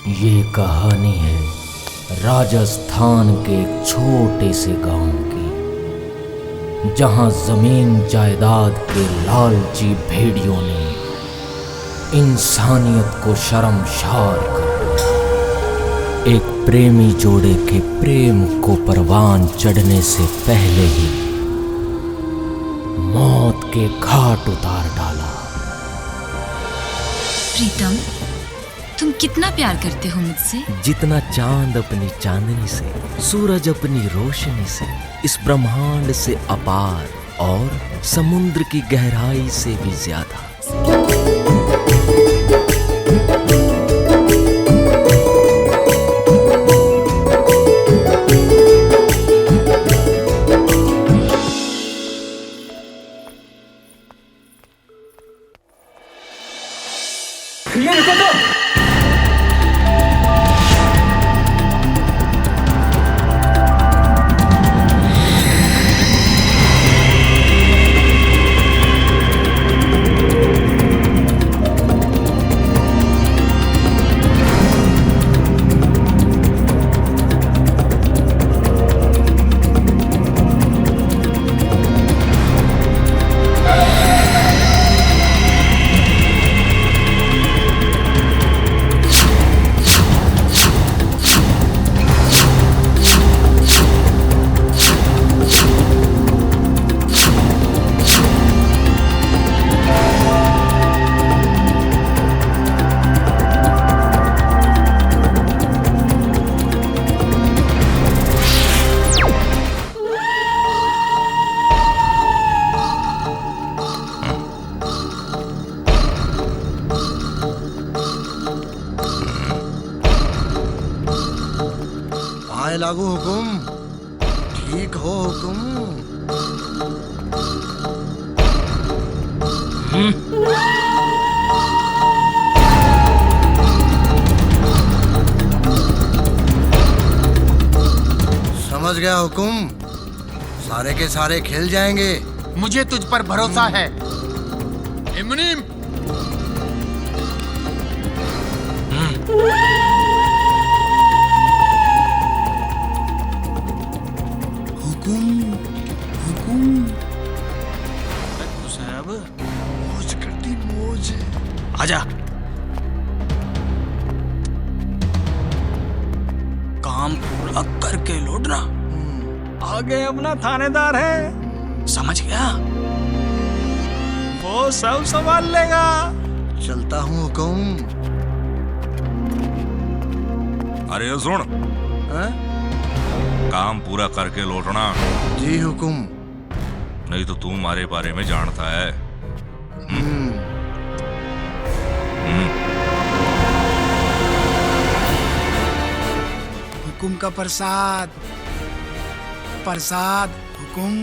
ये कहानी है राजस्थान के एक छोटे से गांव की, जहां जमीन जायदाद के लालची भेड़ियों ने इंसानियत को शर्मसार कर दिया। एक प्रेमी जोड़े के प्रेम को परवान चढ़ने से पहले ही मौत के घाट उतार डाला। प्रीतम, तुम कितना प्यार करते हो मुझसे? जितना चांद अपनी चांदनी से, सूरज अपनी रोशनी से, इस ब्रह्मांड से अपार और समुद्र की गहराई से भी ज्यादा। ये रुको तो। आए लागू हुकुम, ठीक हो हुकुम। समझ गया हुकुम, सारे के सारे खेल जाएंगे। मुझे तुझ पर भरोसा है। मुनीम, साहब मौज करती मौज। आजा। काम पूरा करके लौटना। आगे अपना थानेदार है, समझ गया? वो सब संभाल लेगा। चलता हूँ हुकुम। अरे ये सुन, हाँ? काम पूरा करके लौटना। जी हुकुम। नहीं तो तू हमारे बारे में जानता है। हुकुम का प्रसाद, प्रसाद हुकुम।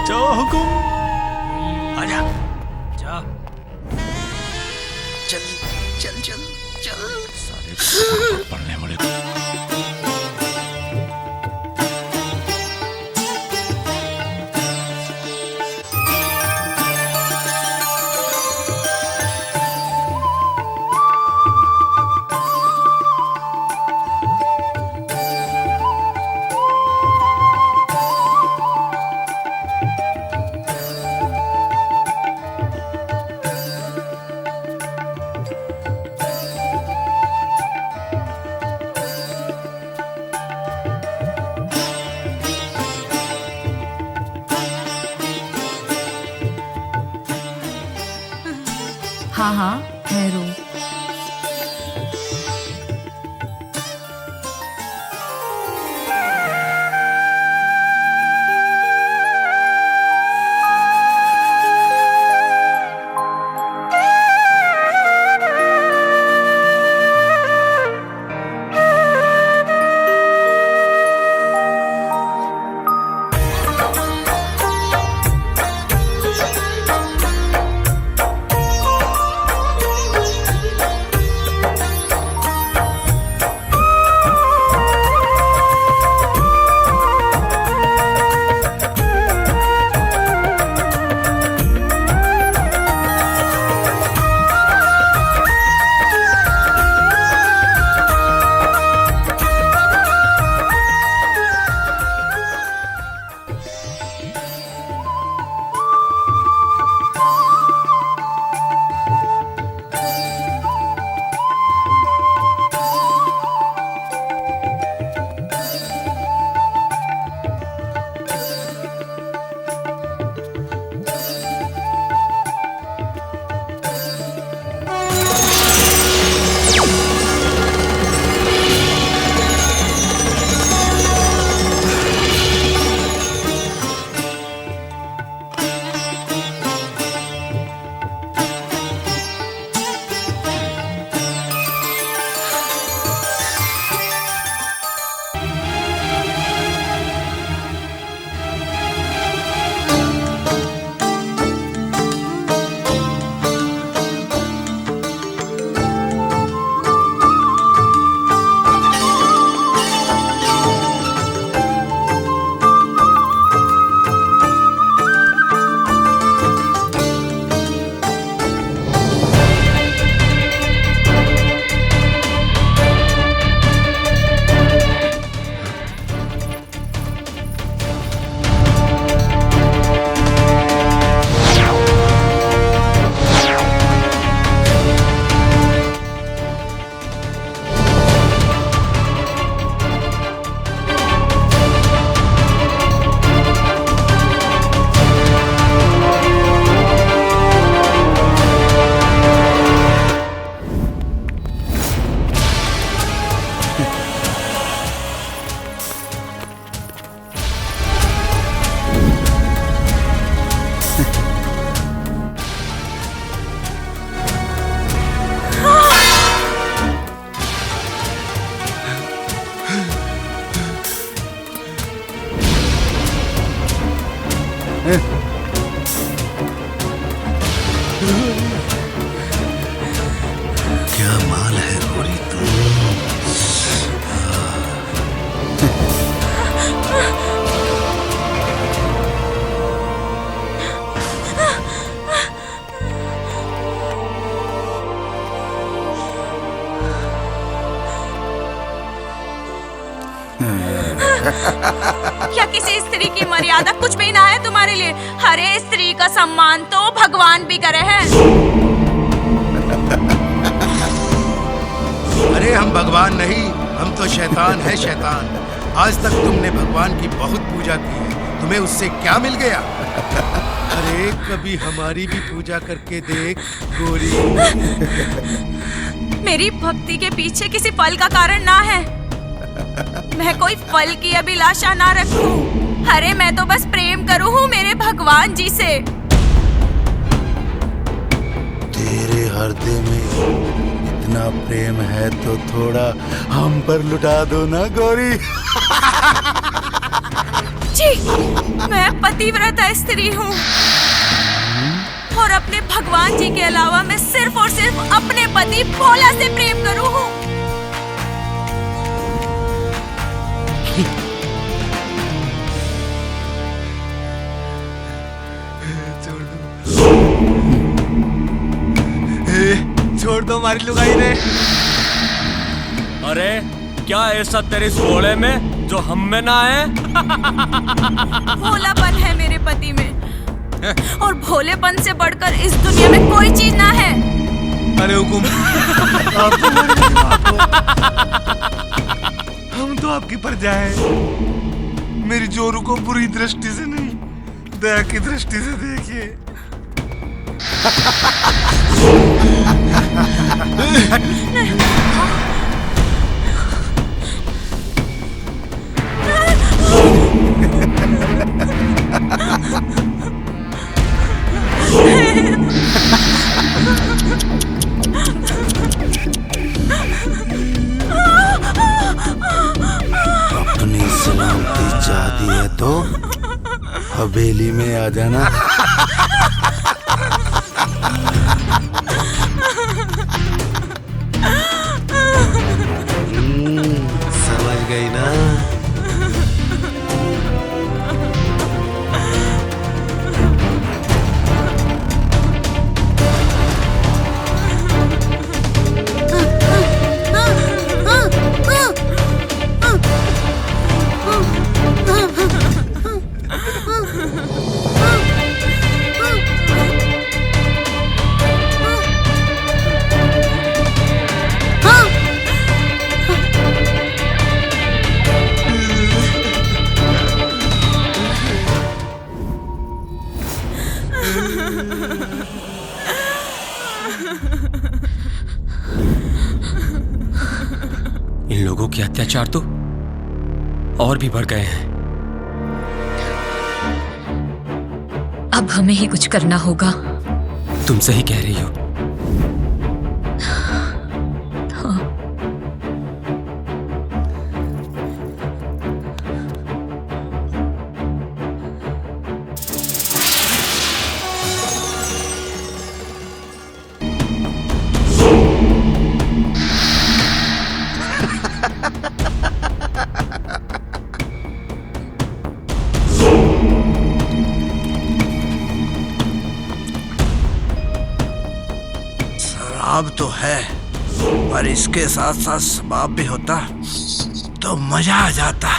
जो हुकुम। आजा। जा। चल चल चल चल। सारे पढ़ने वाले हाँ हाँ, ठहरो। क्या किसी स्त्री की मर्यादा कुछ भी ना है तुम्हारे लिए? अरे स्त्री का सम्मान तो भगवान भी करे हैं। अरे हम भगवान नहीं, हम तो शैतान है, शैतान। आज तक तुमने भगवान की बहुत पूजा की है, तुम्हें उससे क्या मिल गया? अरे कभी हमारी भी पूजा करके देख गोरी। मेरी भक्ति के पीछे किसी फल का कारण ना है। मैं कोई फल की अभिलाषा ना रखूं। अरे मैं तो बस प्रेम करूं हूं मेरे भगवान जी से। तेरे हृदय में इतना प्रेम है तो थोड़ा हम पर लुटा दो ना गोरी। जी, मैं पतिव्रता स्त्री हूँ और अपने भगवान जी के अलावा मैं सिर्फ और सिर्फ अपने पति भोला से प्रेम करूँ हूँ। छोड़ दो हमारी लुगाई ने। अरे क्या ऐसा तेरे इस भोले में जो हम में ना है? भोलापन है मेरे पति में और भोलेपन से बढ़कर इस दुनिया में कोई चीज ना है। अरे हुकुम, हम तो आपकी प्रजा हैं। मेरी जोरू को बुरी दृष्टि से नहीं, दया की दृष्टि से देखिए। अपनी सलामती चाहती है तो हवेली में आ जाना। समझ गई ना? इन लोगों के अत्याचार तो और भी बढ़ गए हैं। अब हमें ही कुछ करना होगा। तुम सही कह रही हो। शराब तो है, पर इसके साथ साथ शबाब भी होता तो मजा आ जाता।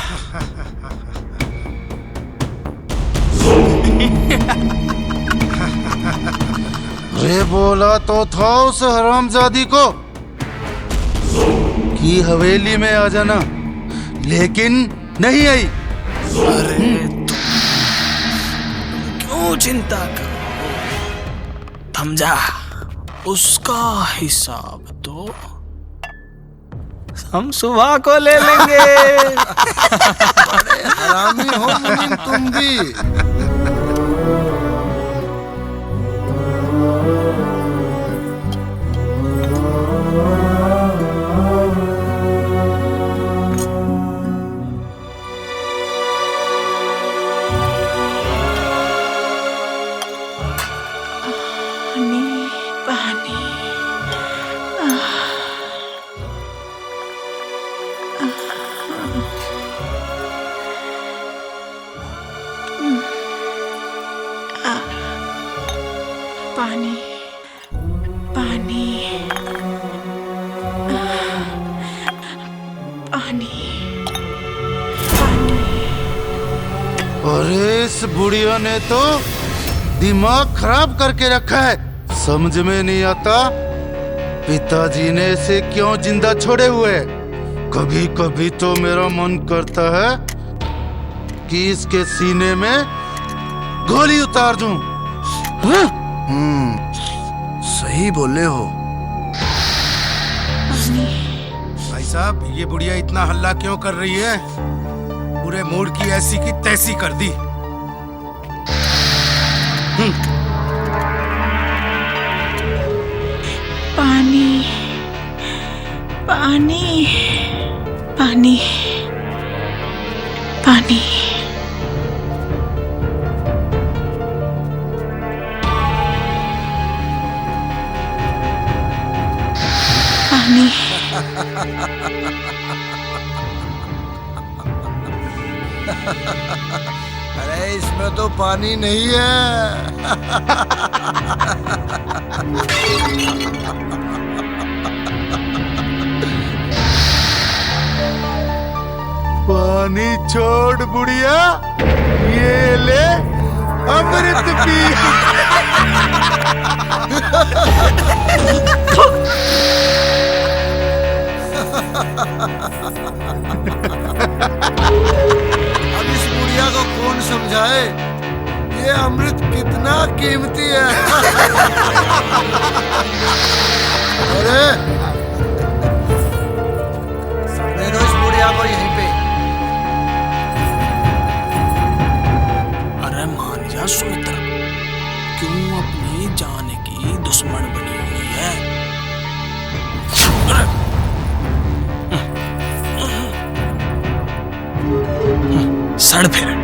रे बोला तो था उस हरामजादी को कि हवेली में आ जाना, लेकिन नहीं आई। अरे क्यों चिंता कर, थम जा। उसका हिसाब तो हम सुबह को ले लेंगे। हरामी हो मुनीम तुम भी। इस बुढ़िया ने तो दिमाग खराब करके रखा है। समझ में नहीं आता पिताजी ने इसे क्यों जिंदा छोड़े हुए। कभी कभी तो मेरा मन करता है कि इसके सीने में गोली उतार दूं। सही बोले हो। भाई साहब, ये बुढ़िया इतना हल्ला क्यों कर रही है? पूरे मूड की ऐसी की तैसी कर दी। पानी पानी पानी पानी। पानी। अरे इसमें तो पानी नहीं है। पानी छोड़ बुढ़िया, ये ले अमृत पी। अब इस बुढ़िया को कौन समझाए ये अमृत कितना कीमती है। अरे ले दो इस बुढ़िया को यहीं पे। अरे मान जा सुमित्रा, क्यों अपनी जान की दुश्मन बनी हुई है? सड़ फिर।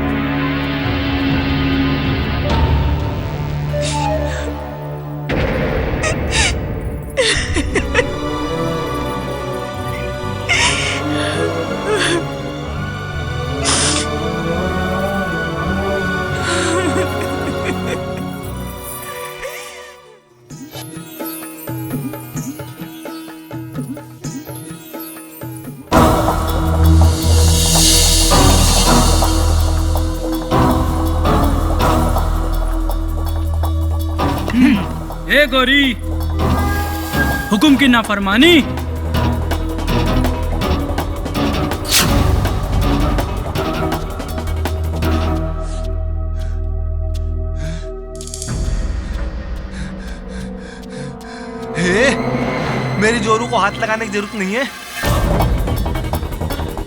ए गौरी, हुकुम की नाफरमानी। मेरी जोरू को हाथ लगाने की जरूरत नहीं है।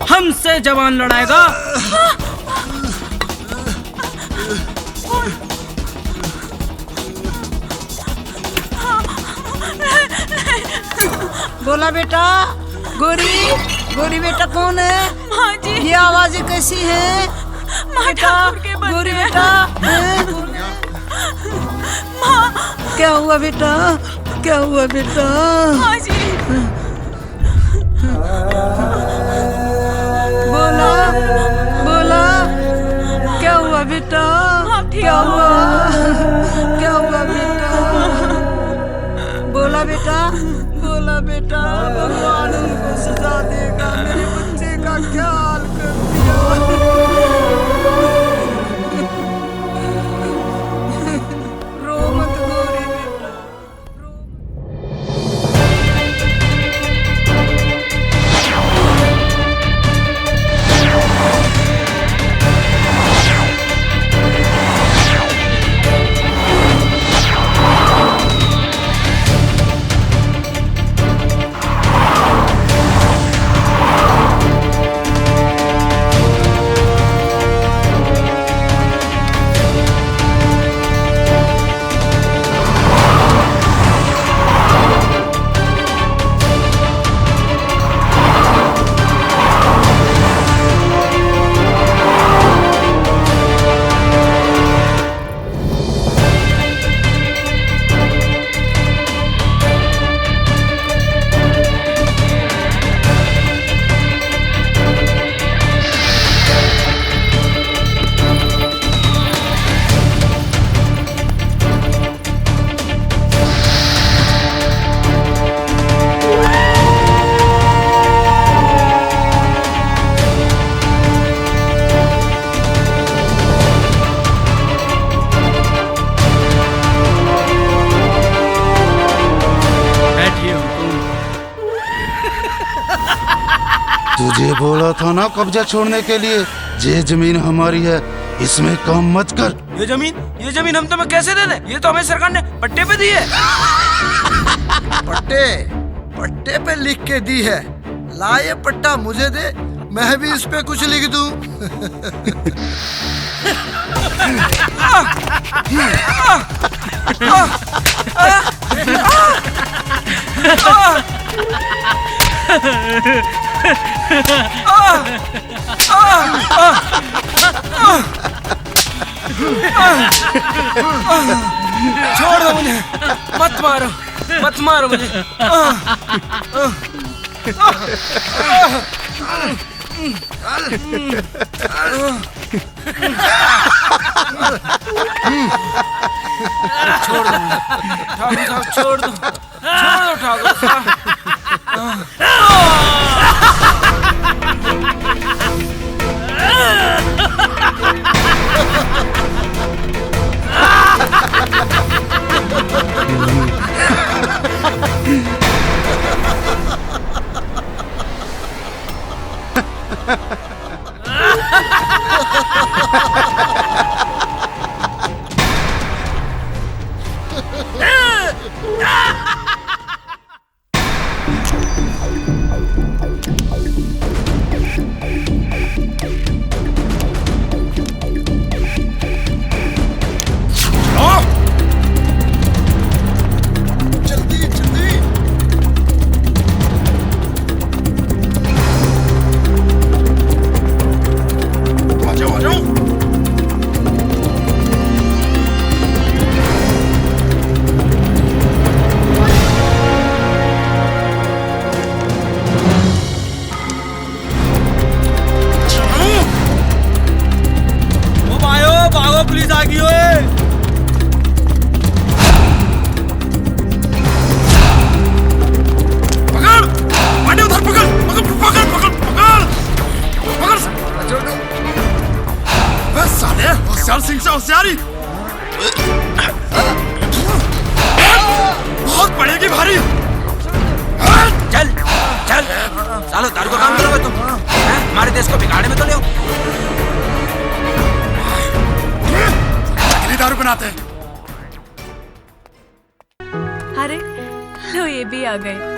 हमसे जवान लड़ाएगा। बोला बेटा। गोरी, गोरी बेटा कौन है? माँ जी। ये आवाजें कैसी हैं? बेटा, गोरी बेटा। माँ। क्या हुआ बेटा? क्या हुआ बेटा? माँ जी। बोला, बोला। क्या हुआ बेटा? क्या हुआ? क्या हुआ बेटा? बोला बेटा, बोला बेटा। भगवान उनको सजा देगा। मेरे बच्चे का क्या हाल कर दिया। रो मत गोरी बेटा। तुझे बोला था ना कब्जा छोड़ने के लिए। ये जमीन हमारी है, इसमें काम मत कर। ये जमीन हम तुम्हें कैसे दे दें? ये तो हमें सरकार ने पट्टे पे दी है। पट्टे पे लिख के दी है। ला ये पट्टा मुझे दे, मैं भी इस पे कुछ लिख दूं। छोड़ दो मुझे, मत मारो मुझे। छोड़ दो ठाकुर साहब, छोड़ दो ठाकुर साहब। पुलिस आ गई है। पकड़ मांडे, उधर पकड़ पकड़ पकड़ पकड़ पकड़ पकड़। बस साले होशियार सिंह से होशियारी बहुत पड़ेगी भारी। चल चल सालो, दारू का काम करोगे तुम? हमारे देश को बिगाड़े में तो ले दारू बनाते हैं। अरे लो, ये भी आ गए।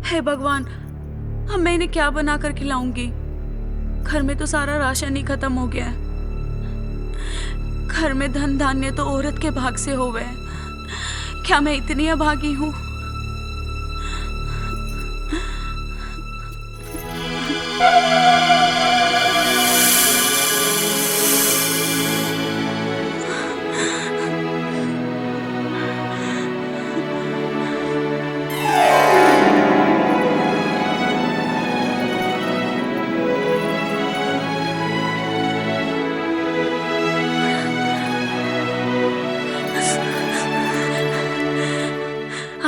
हे भगवान, अब मैं इन्हें क्या बना कर खिलाऊंगी? घर में तो सारा राशन ही खत्म हो गया है। घर में धन धान्य तो औरत के भाग से हो गए। क्या मैं इतनी अभागी हूँ?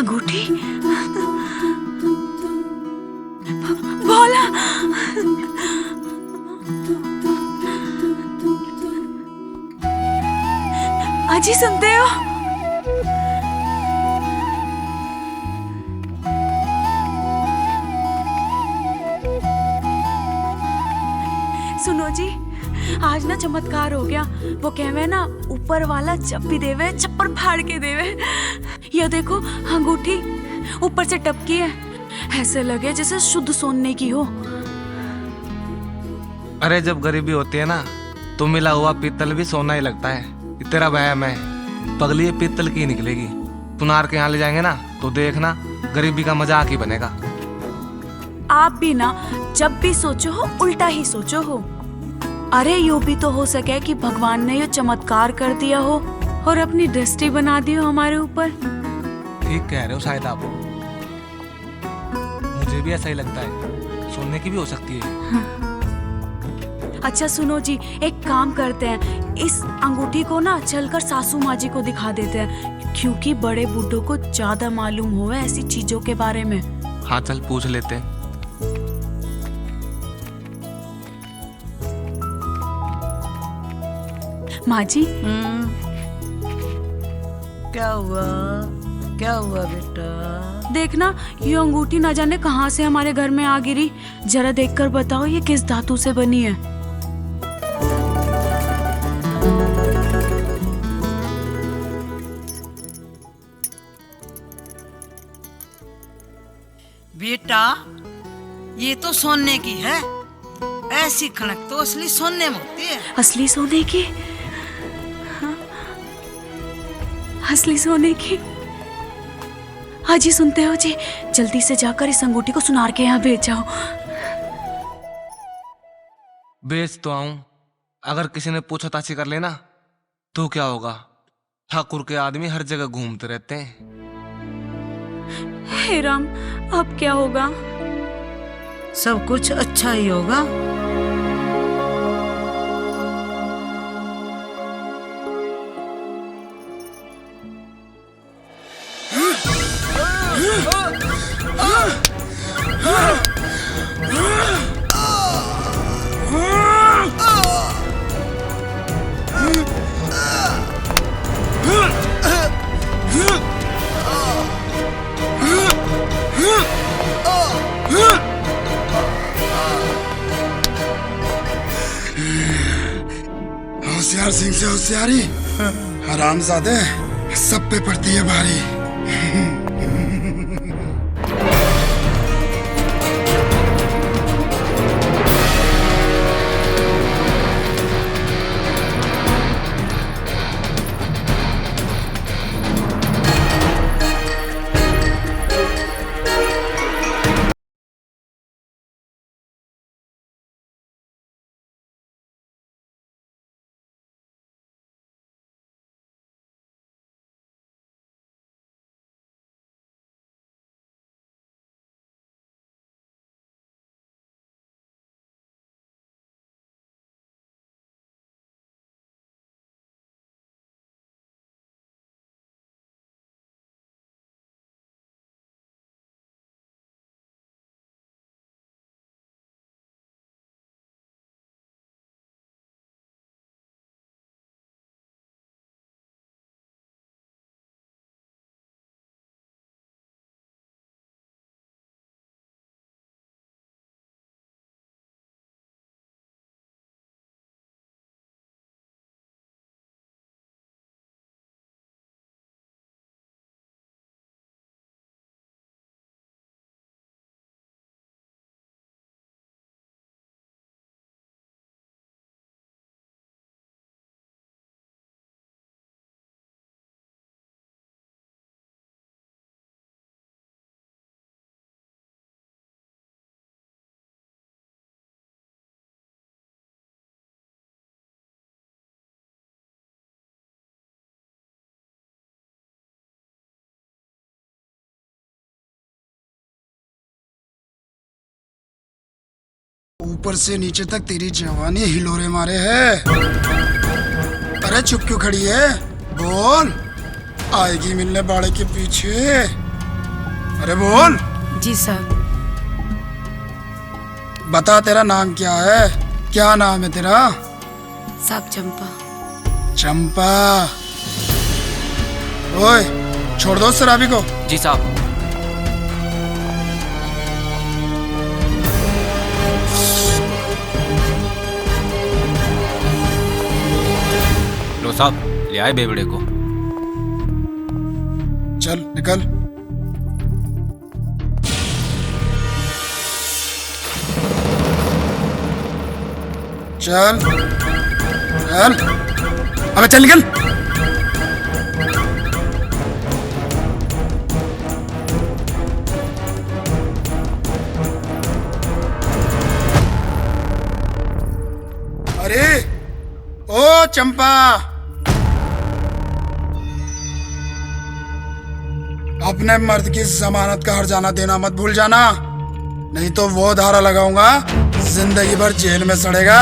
अंगूठी, भोला, अजी सुनते हो? सुनो जी, आज ना चमत्कार हो गया। वो कहवे ना, ऊपर वाला जब भी देवे छप्पर फाड़ के देवे। ये देखो अंगूठी ऊपर से टपकी है, ऐसे लगे जैसे शुद्ध सोने की हो। अरे जब गरीबी होती है ना तो मिला हुआ पीतल भी सोना ही लगता है। ये तेरा वहम है, पगली ये पीतल की निकलेगी। पुनार के यहाँ ले जाएंगे ना तो देखना गरीबी का मजाक ही बनेगा। आप भी ना जब भी सोचो हो उल्टा ही सोचो हो। अरे यूं भी तो हो सके कि भगवान ने ये चमत्कार कर दिया हो और अपनी दृष्टि बना दी हो हमारे ऊपर। ठीक कह रहे हो शायद आप, मुझे भी ऐसा ही लगता है, सोने की भी हो सकती है। अच्छा सुनो जी, एक काम करते हैं, इस अंगूठी को ना चलकर सासू माँ जी को दिखा देते हैं, क्योंकि बड़े बूढ़ों को ज्यादा मालूम हो ऐसी चीजों के बारे में। हाँ चल पूछ लेते हैं। माँ जी। क्या हुआ, क्या हुआ बेटा? देखना ये अंगूठी ना जाने कहाँ से हमारे घर में आ गिरी। जरा देखकर बताओ ये किस धातु से बनी है। बेटा ये तो सोने की है, ऐसी खनक तो असली सोने में होती है। असली सोने की? हाँ? असली सोने की? आज ही सुनते हो जी, जल्दी से जाकर इस अंगूठी को सुनार के यहाँ भेज जाओ। बेच तो आऊं, अगर किसी ने पूछताछ कर लेना तो क्या होगा? ठाकुर के आदमी हर जगह घूमते रहते हैं। हे राम, अब क्या होगा? सब कुछ अच्छा ही होगा। होशियार सिंह से होशियारी, हरामजादे सब पे पड़ती है भारी। ऊपर से नीचे तक तेरी जवानी हिलोरे मारे है। अरे चुप क्यों खड़ी है? बोल, आएगी मिलने बाड़े के पीछे। अरे बोल। जी सर। बता तेरा नाम क्या है? क्या नाम है तेरा? साहब चंपा। चंपा। ओए छोड़ दो शराबी को। जी साहब। वीडियो साहब ले आए बेवड़े को। चल निकल। चल चल, अबे चल निकल। अरे ओ चंपा, अपने मर्द की जमानत का हर्जाना देना मत भूल जाना, नहीं तो वो धारा लगाऊंगा, जिंदगी भर जेल में सड़ेगा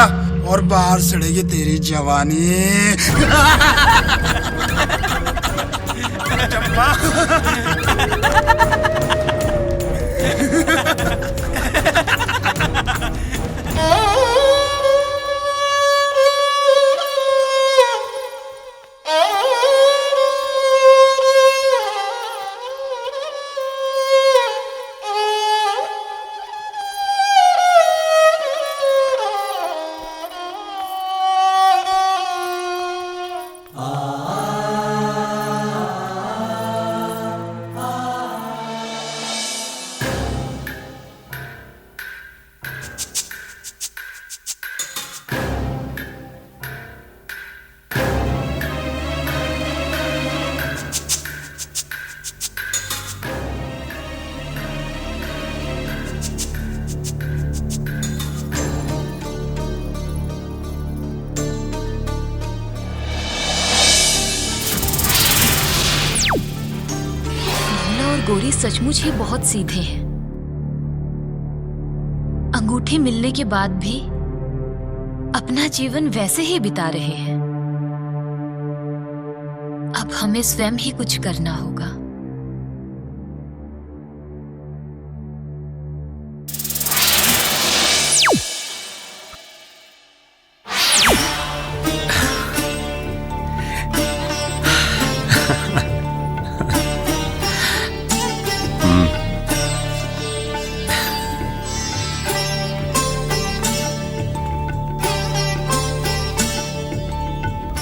और बाहर सड़ेगी तेरी जवानी। चंपा गोरी सचमुच ही बहुत सीधे हैं। अंगूठी मिलने के बाद भी अपना जीवन वैसे ही बिता रहे हैं। अब हमें स्वयं ही कुछ करना होगा।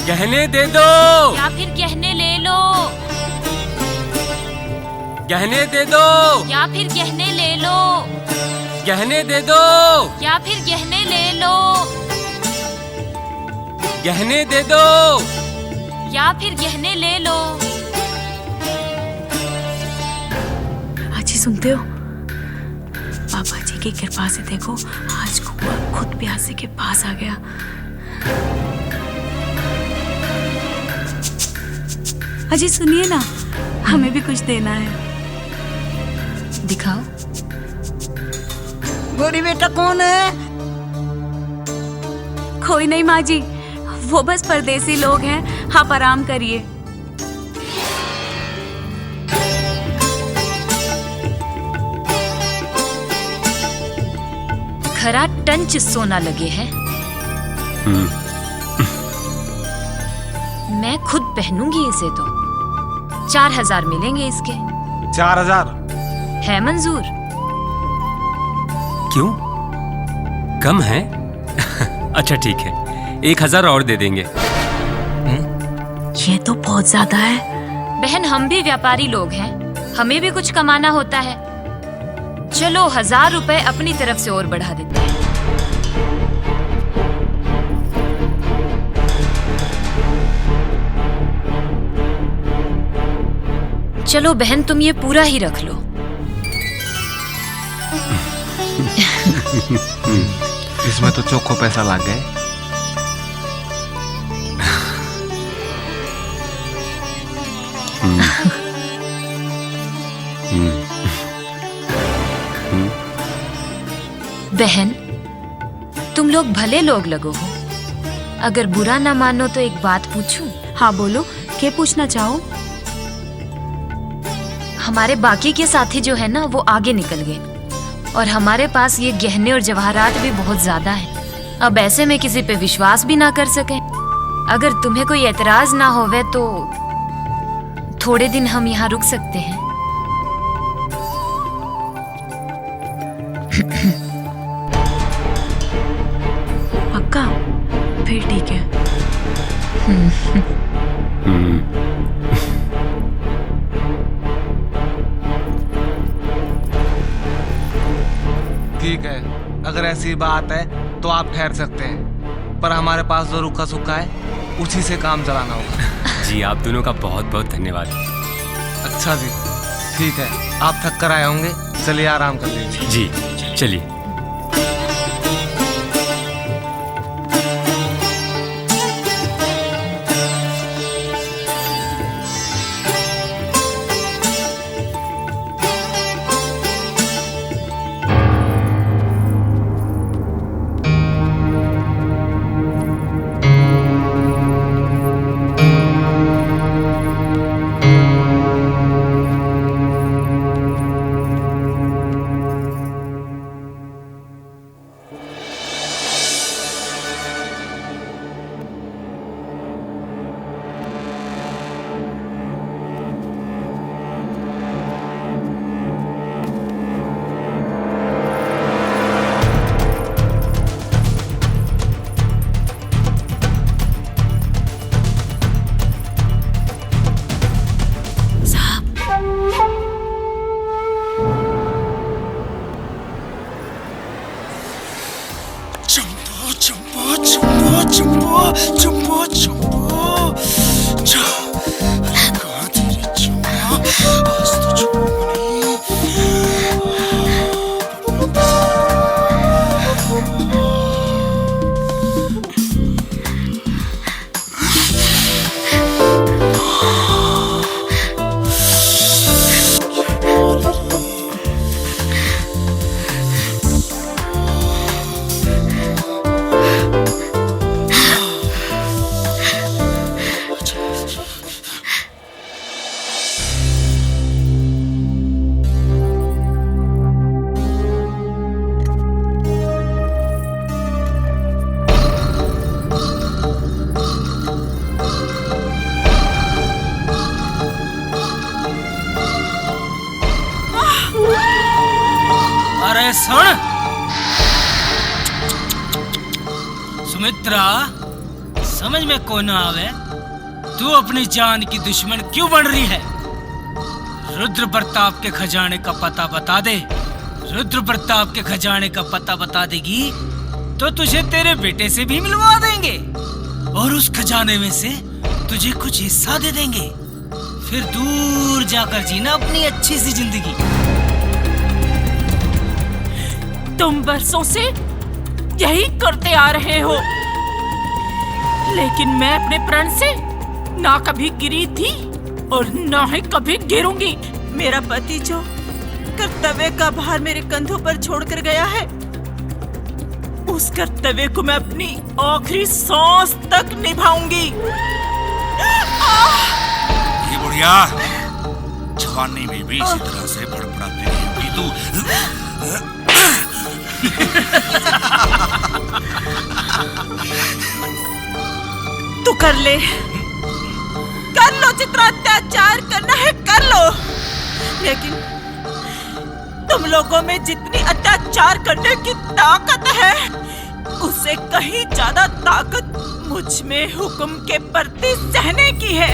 गहने दे दो या फिर गहने ले लो, गहने दे दो या फिर गहने ले लो, गहने दे दो या फिर गहने ले लो, गहने दे दो या फिर गहने ले लो। आजी सुनते हो? पापा जी की कृपा से देखो आज कुआ खुद प्यासे के पास आ गया। अजी सुनिए ना, हमें भी कुछ देना है। दिखाओ। गोरी बेटा कौन है? कोई नहीं माँ जी, वो बस परदेसी लोग हैं। आप आराम करिए। खरा टंच सोना लगे है। मैं खुद पहनूंगी इसे तो 4000 मिलेंगे इसके। 4000 है मंजूर? क्यों कम है? अच्छा ठीक है, 1000 और दे देंगे। ये तो बहुत ज्यादा है। बहन हम भी व्यापारी लोग हैं, हमें भी कुछ कमाना होता है। चलो 1000 रुपए अपनी तरफ से और बढ़ा देते हैं। चलो बहन तुम ये पूरा ही रख लो। इसमें तो चोखो पैसा लग गए। बहन तुम लोग भले लोग लगो हो, अगर बुरा ना मानो तो एक बात पूछूं? हाँ बोलो, क्या पूछना चाहो? हमारे बाकी के साथी जो है ना वो आगे निकल गए और हमारे पास ये गहने और जवाहरात भी बहुत ज्यादा है। अब ऐसे में किसी पे विश्वास भी ना कर सके। अगर तुम्हें कोई एतराज ना होवे तो थोड़े दिन हम यहाँ रुक सकते हैं। पक्का? फिर ठीक है। ठीक है, अगर ऐसी बात है तो आप ठहर सकते हैं, पर हमारे पास जो रुखा सूखा है उसी से काम चलाना होगा। जी आप दोनों का बहुत बहुत धन्यवाद। अच्छा जी, ठीक है, आप थक कर आए होंगे, चलिए आराम कर लीजिए। जी चलिए। अरे सुन सुमित्रा, समझ में को न आवे, तू अपनी जान की दुश्मन क्यों बन रही है? रुद्र प्रताप के खजाने का पता बता दे। रुद्र प्रताप के खजाने का पता बता देगी तो तुझे तेरे बेटे से भी मिलवा देंगे और उस खजाने में से तुझे कुछ हिस्सा दे देंगे। फिर दूर जाकर जीना अपनी अच्छी सी जिंदगी। तुम बरसों से यही करते आ रहे हो, लेकिन मैं अपने प्रण से ना कभी गिरी थी और ना ही कभी गिरूंगी। मेरा पति जो कर्तव्य का भार मेरे कंधों पर छोड़कर गया है, उस कर्तव्य को मैं अपनी आखिरी सांस तक निभाऊंगी। ये बुढ़िया जवानी में भी इसी तरह से बड़बड़ाती रहेगी तू। तू कर लो, जितना अत्याचार करना है कर लो, लेकिन तुम लोगों में जितनी अत्याचार करने की ताकत है, उससे कहीं ज्यादा ताकत मुझ में हुक्म के प्रति सहने की है।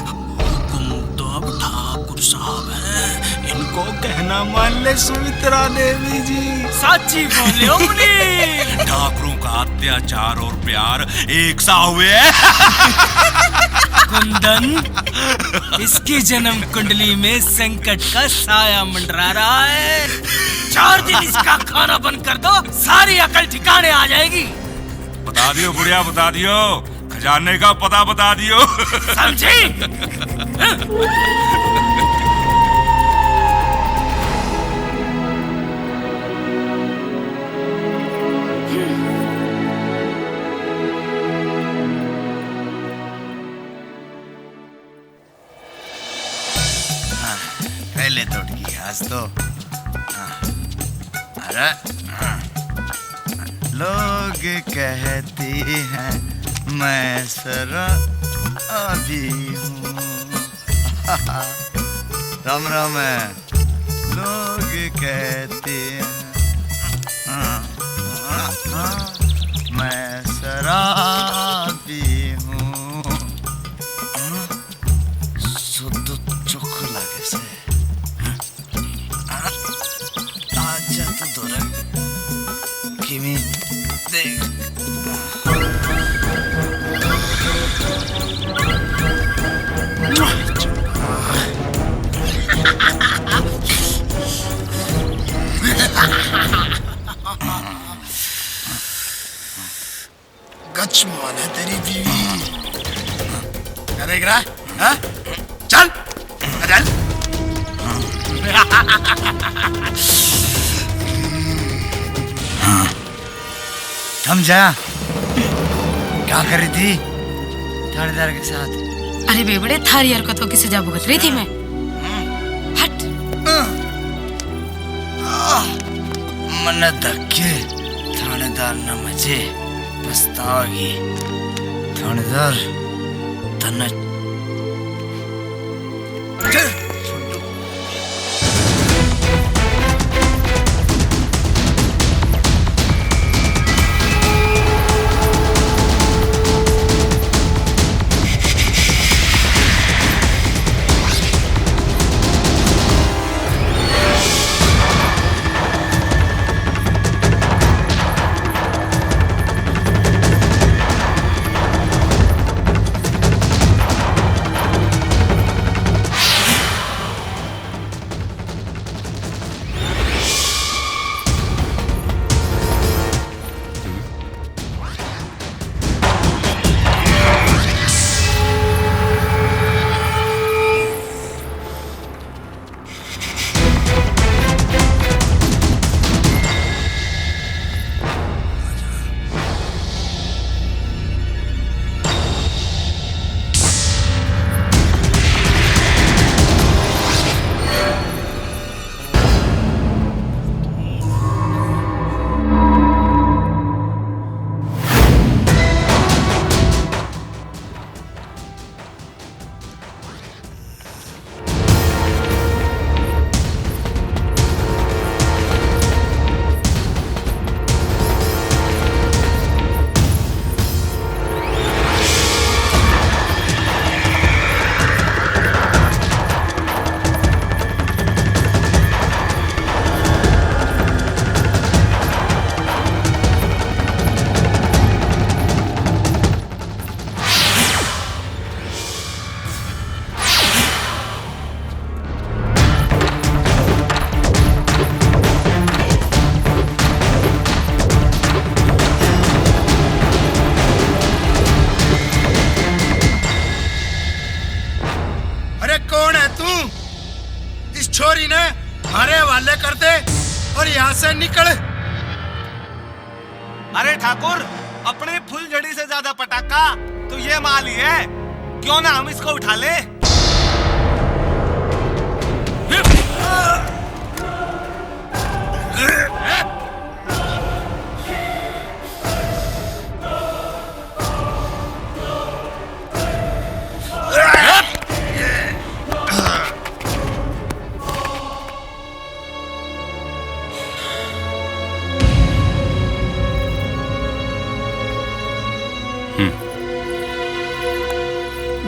हुक्म तो अब ठाकुर साहब हैं, इनको कहना मान ले सुमित्रा देवी जी। साची बोले हो मुनि। ठाकुरों का अत्याचार और प्यार एक सा हुए। कुंदन, इसकी जन्म कुंडली में संकट का साया मंडरा रहा है। 4 दिन इसका खाना बंद कर दो, सारी अकल ठिकाने आ जाएगी। बता दियो बुढ़िया, बता दियो, खजाने का पता बता दियो। समझी? पहले तो उठकी आज तो अरे लोग कहती हैं मैं शराबी हूँ। राम राम है, लोग कहते हैं मैं शराबी हूँ शुद्ध चोख लागे से आजा तो दोरा किमी देख गचमान है तेरी बीवी। क्या देख रहा है? हाँ? चल चल समझा क्या कर रही थी थानेदार के साथ? अरे बेबड़े, थारी हरकतों की सजा भुगत रही थी मैं। हट। मन धक्के थानेदार न मचे पछताओगी। थानेदार तन्ना छोरी ने हमारे हवाले कर दे और यहाँ से निकल। अरे ठाकुर, अपने फुलझड़ी से ज्यादा पटाखा तो ये माल ही है, क्यों ना हम इसको उठा ले।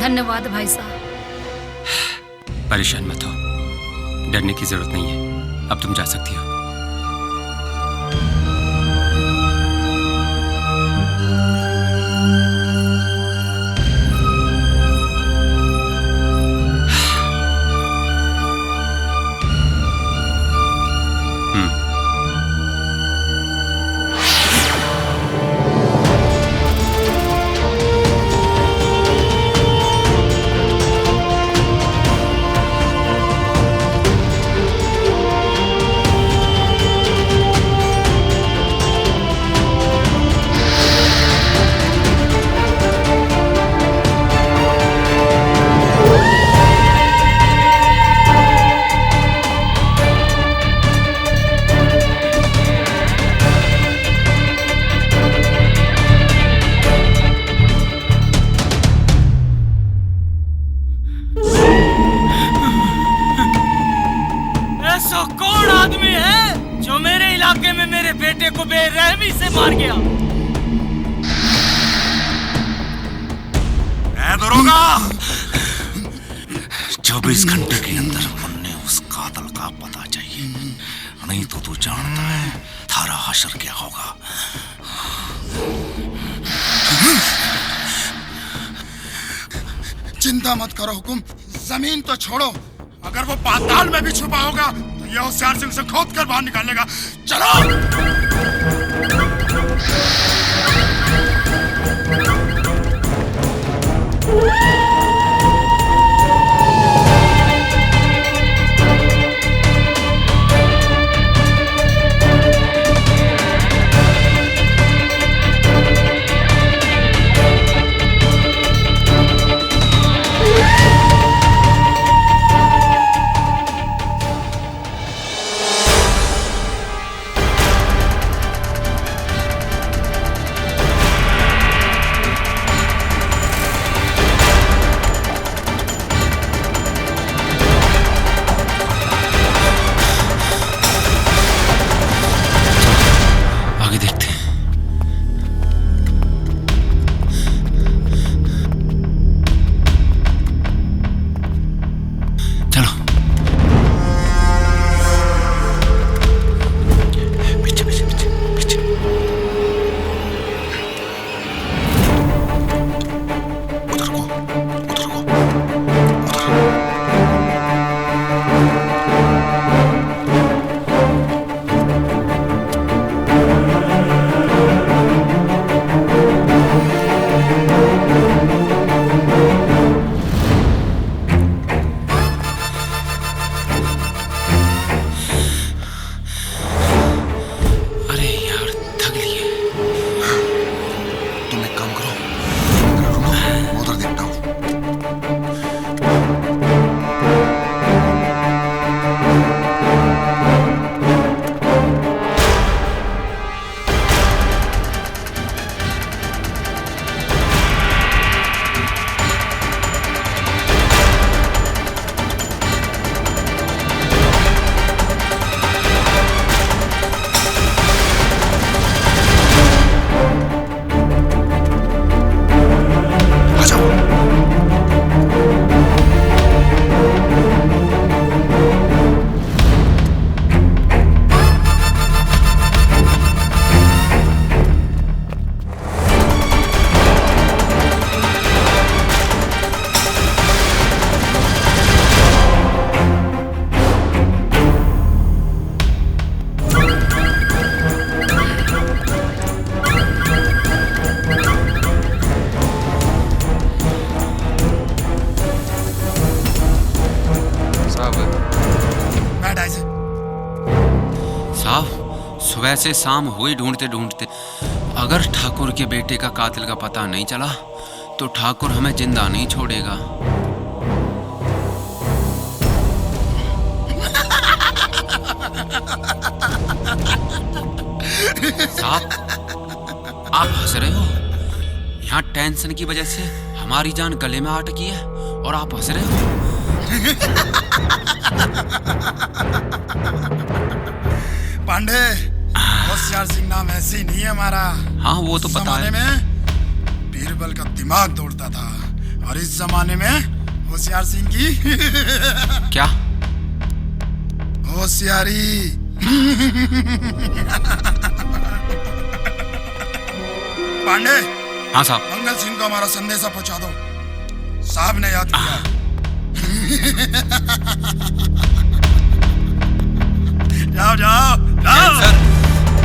धन्यवाद भाई साहब। परेशान मत हो, डरने की जरूरत नहीं है, अब तुम जा सकती हो। कौन आदमी है जो मेरे इलाके में मेरे बेटे को बेरहमी से मार गया? दरोगा, 24 घंटे के अंदर मुन्ने उस कातल का पता चाहिए, नहीं तो तू जानता है थारा हशर क्या होगा। चिंता मत करो हुकुम, जमीन तो छोड़ो, अगर वो पाताल में भी छुपा होगा तो ये होशियार सिंह से खोद कर बाहर निकालेगा। चलो। सुबह से शाम हुई ढूंढते ढूंढते, अगर ठाकुर के बेटे का कातिल का पता नहीं चला तो ठाकुर हमें जिंदा नहीं छोड़ेगा। साहब, आप हंस रहे हो? यहाँ टेंशन की वजह से हमारी जान गले में अटकी है और आप हंस रहे हो? पांडे, होशियार सिंह नाम ऐसे ही नहीं है हमारा। हाँ, वो तो पता है। जमाने में बीरबल का दिमाग दौड़ता था और इस जमाने में होशियार सिंह की क्या होशियारी। पांडे। हाँ साहब। मंगल सिंह को हमारा संदेशा पहुंचा दो, साहब ने याद किया। जाओ जाओ जाओ। सर,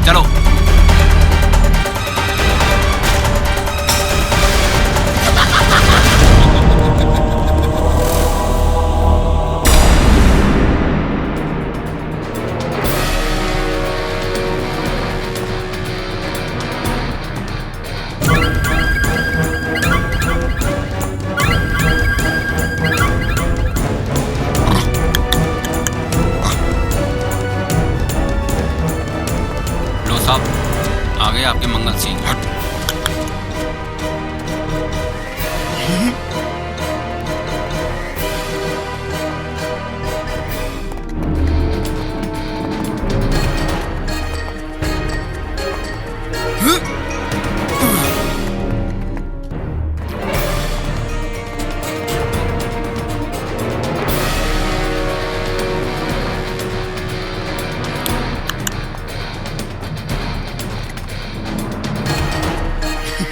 चलो। आ गए आपके मंगल सिंह। आ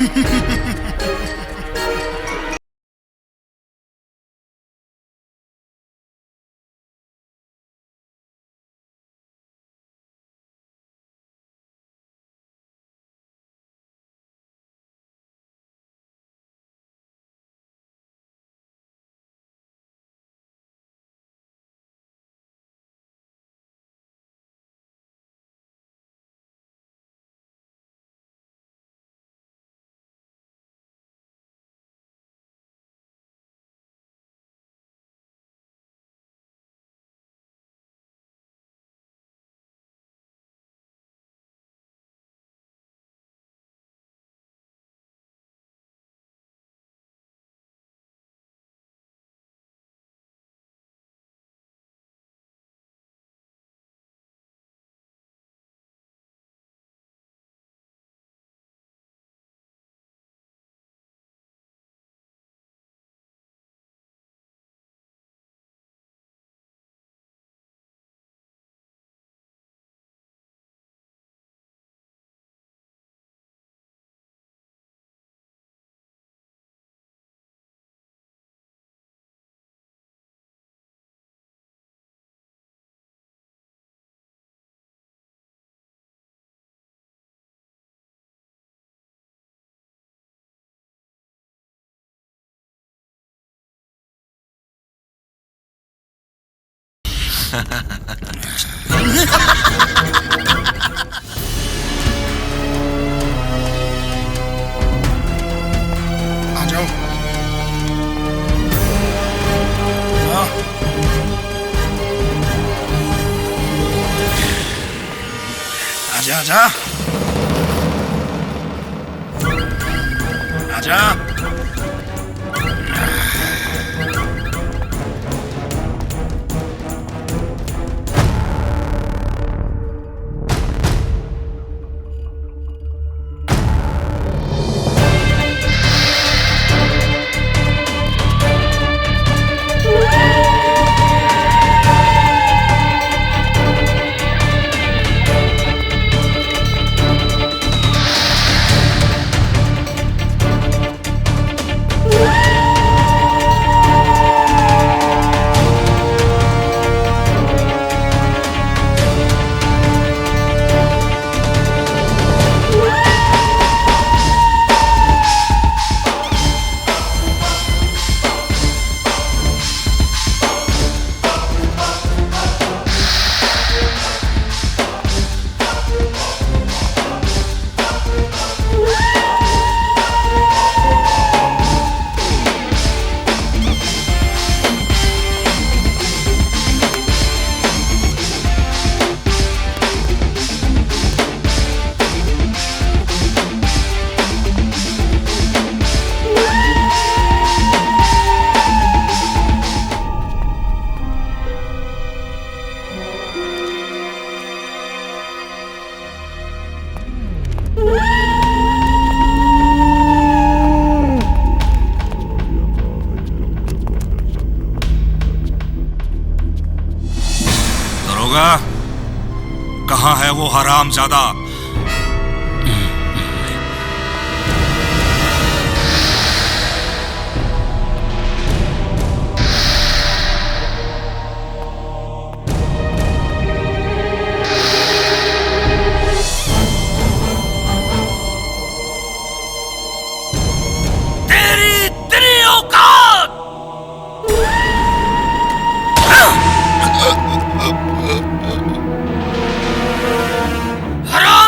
जाओ। हाँ। आजा आजा आजा। कहाँ है वो हरामजादा? हराम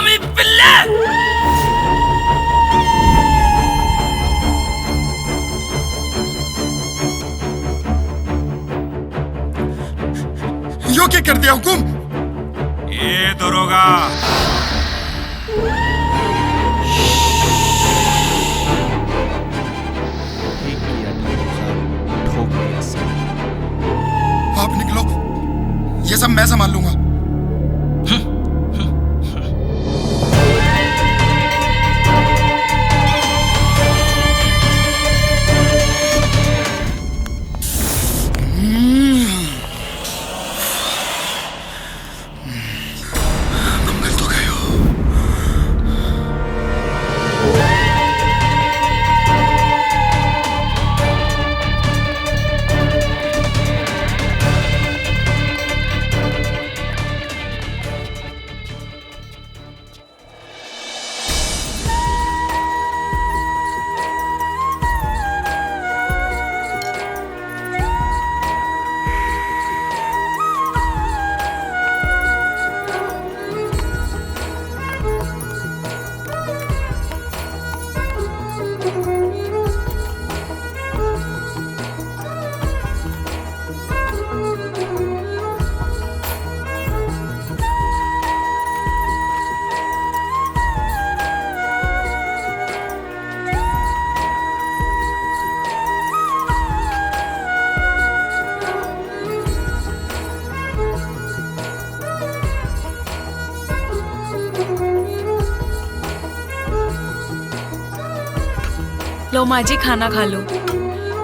लो माँ जी खाना खा लो।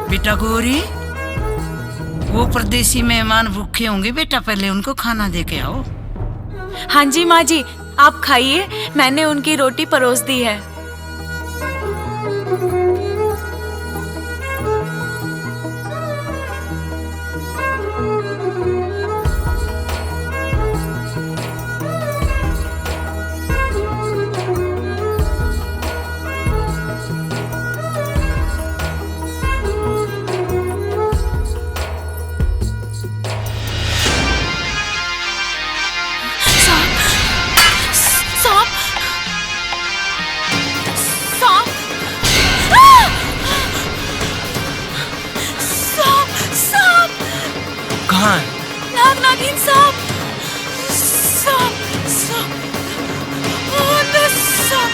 बेटा गौरी, वो परदेसी मेहमान भूखे होंगे बेटा, पहले उनको खाना दे के आओ। हाँ जी माँ जी, आप खाइए, मैंने उनकी रोटी परोस दी है। कहाँ है? नागिन सांप, सांप, सांप, सांप।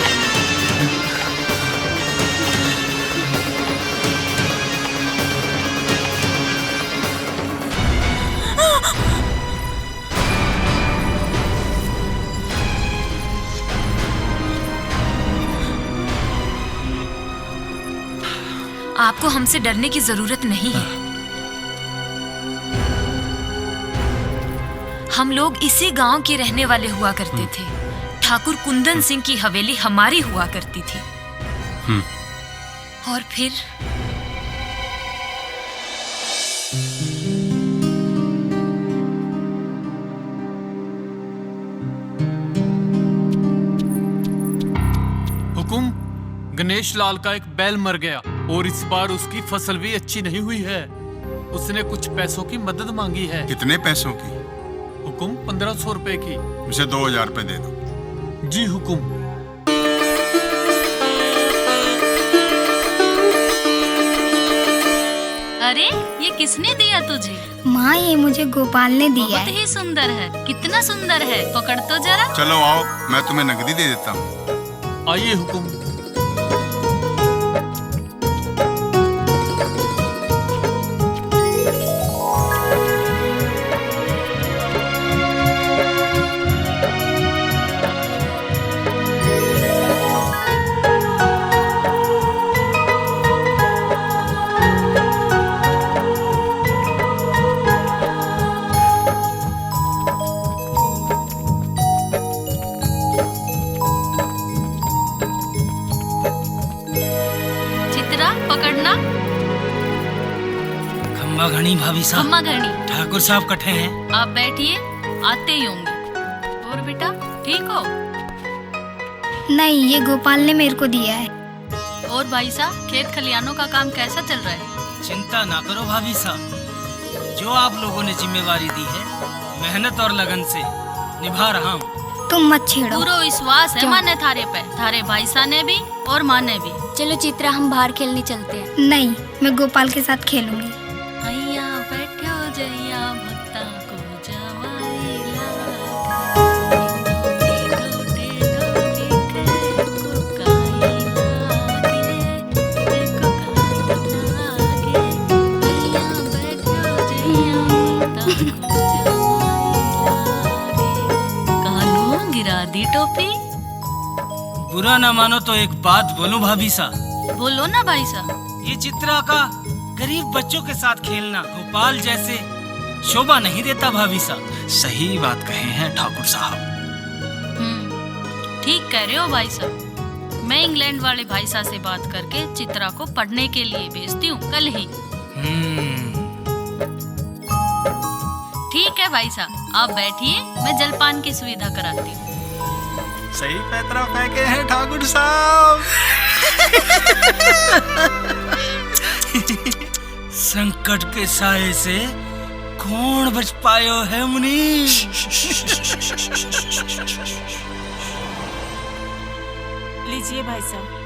आपको हमसे डरने की जरूरत नहीं है। हम लोग इसी गांव के रहने वाले हुआ करते थे। ठाकुर कुंदन सिंह की हवेली हमारी हुआ करती थी। और फिर हुकुम, गणेश लाल का एक बैल मर गया और इस बार उसकी फसल भी अच्छी नहीं हुई है। उसने कुछ पैसों की मदद मांगी है। कितने पैसों की? हुकुम 1500 रुपए की। मुझे 2000 रुपए दे दो। जी हुकुम। अरे ये किसने दिया तुझे? माँ, ये मुझे गोपाल ने दिया बहुत ही सुंदर है। कितना सुंदर है, पकड़ तो जरा। चलो आओ, मैं तुम्हें नकदी दे देता हूँ। आइए हुकुम। पकड़ना। खम्मा घनी भाभी साहब। खम्मा घनी। ठाकुर साहब कटे हैं। आप बैठिए, आते ही होंगे। और बेटा ठीक हो? नहीं, ये गोपाल ने मेरे को दिया है। और भाई साहब, खेत खलियानों का काम कैसा चल रहा है? चिंता ना करो भाभी साहब, जो आप लोगों ने जिम्मेवारी दी है, मेहनत और लगन से निभा रहा हूँ। तुम मत छेड़ो। पूरा विश्वास है माने थारे पे, थारे भाई साहब ने भी और माँ ने भी। चलो चित्रा, हम बाहर खेलने चलते हैं। नहीं, मैं गोपाल के साथ खेलूंगी। अय्या बैठो जैया भक्ता को जवाई कानू गिरा दी टोपी। बुरा ना मानो तो एक बात बोलूं भाभी साहब। बोलो ना भाई साहब। ये चित्रा का गरीब बच्चों के साथ खेलना गोपाल जैसे शोभा नहीं देता भाभी साहब। सही बात कहे हैं ठाकुर साहब। ठीक कह रहे हो भाई साहब। मैं इंग्लैंड वाले भाई साहब से बात करके चित्रा को पढ़ने के लिए भेजती हूँ कल ही। ठीक है भाई साहब, आप बैठिए, मैं जलपान की सुविधा कराती हूँ। सही पैतरा फेंके हैं ठाकुर साहब। संकट के साए से कौन बच पायो है मुनि? लीजिए भाई साहब।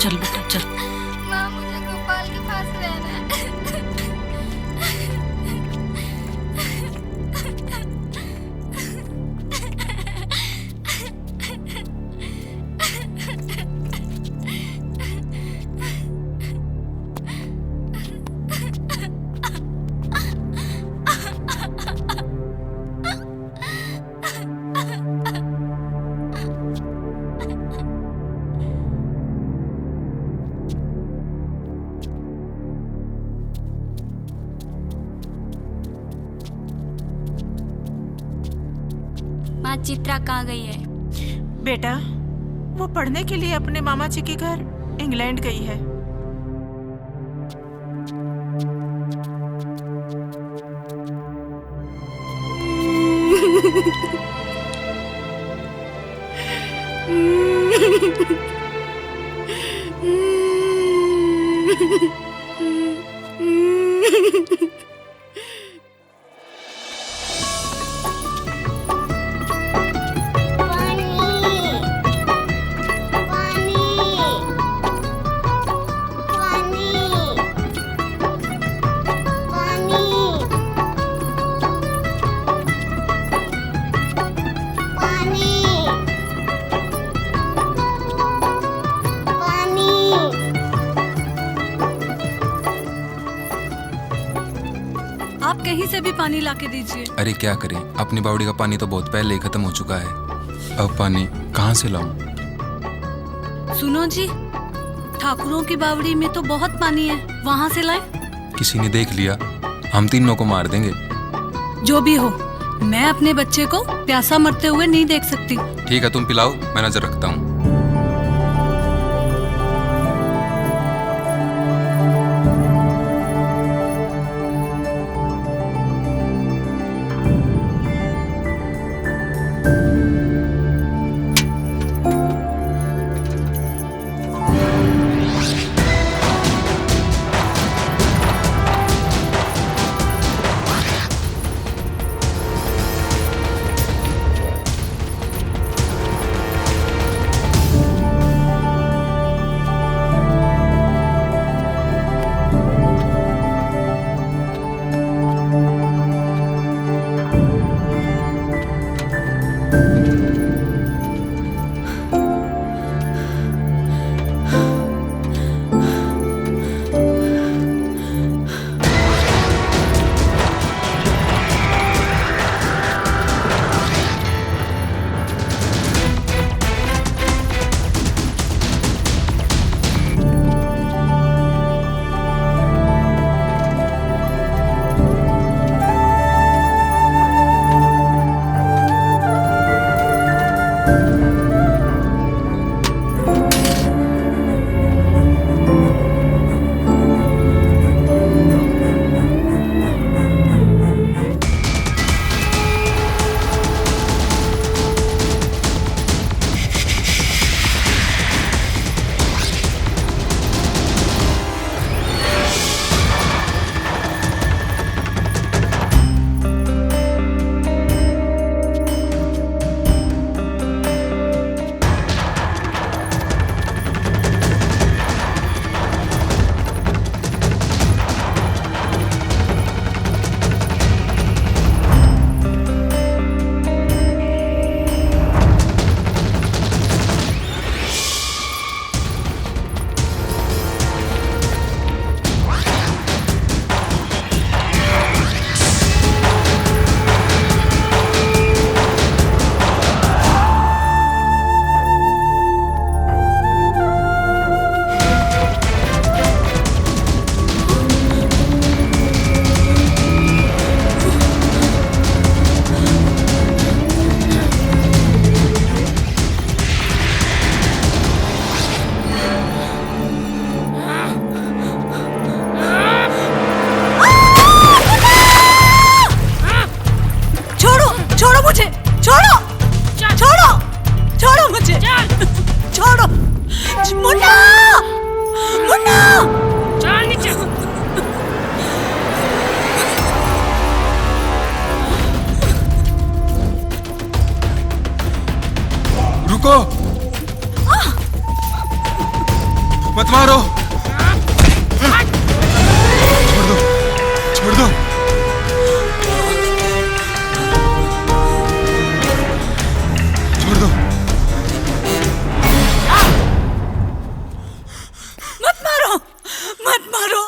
चल बेटा चल। माँ मुझे गोपाल के पास रहना है। माँ चित्रा कहाँ गई है? बेटा वो पढ़ने के लिए अपने मामा जी के घर इंग्लैंड गई है। आप कहीं से भी पानी लाके दीजिए। अरे क्या करें, अपनी बावड़ी का पानी तो बहुत पहले ही खत्म हो चुका है। अब पानी कहाँ से लाऊं? सुनो जी, ठाकुरों की बावड़ी में तो बहुत पानी है, वहाँ से लाएं। किसी ने देख लिया, हम तीनों को मार देंगे। जो भी हो, मैं अपने बच्चे को प्यासा मरते हुए नहीं देख सकती। ठीक है, तुम पिलाओ, मैं नजर रखता हूँ। मत मारो। छोड़ दो, छोड़ दो। छोड़ दो। मत मारो, मत मारो।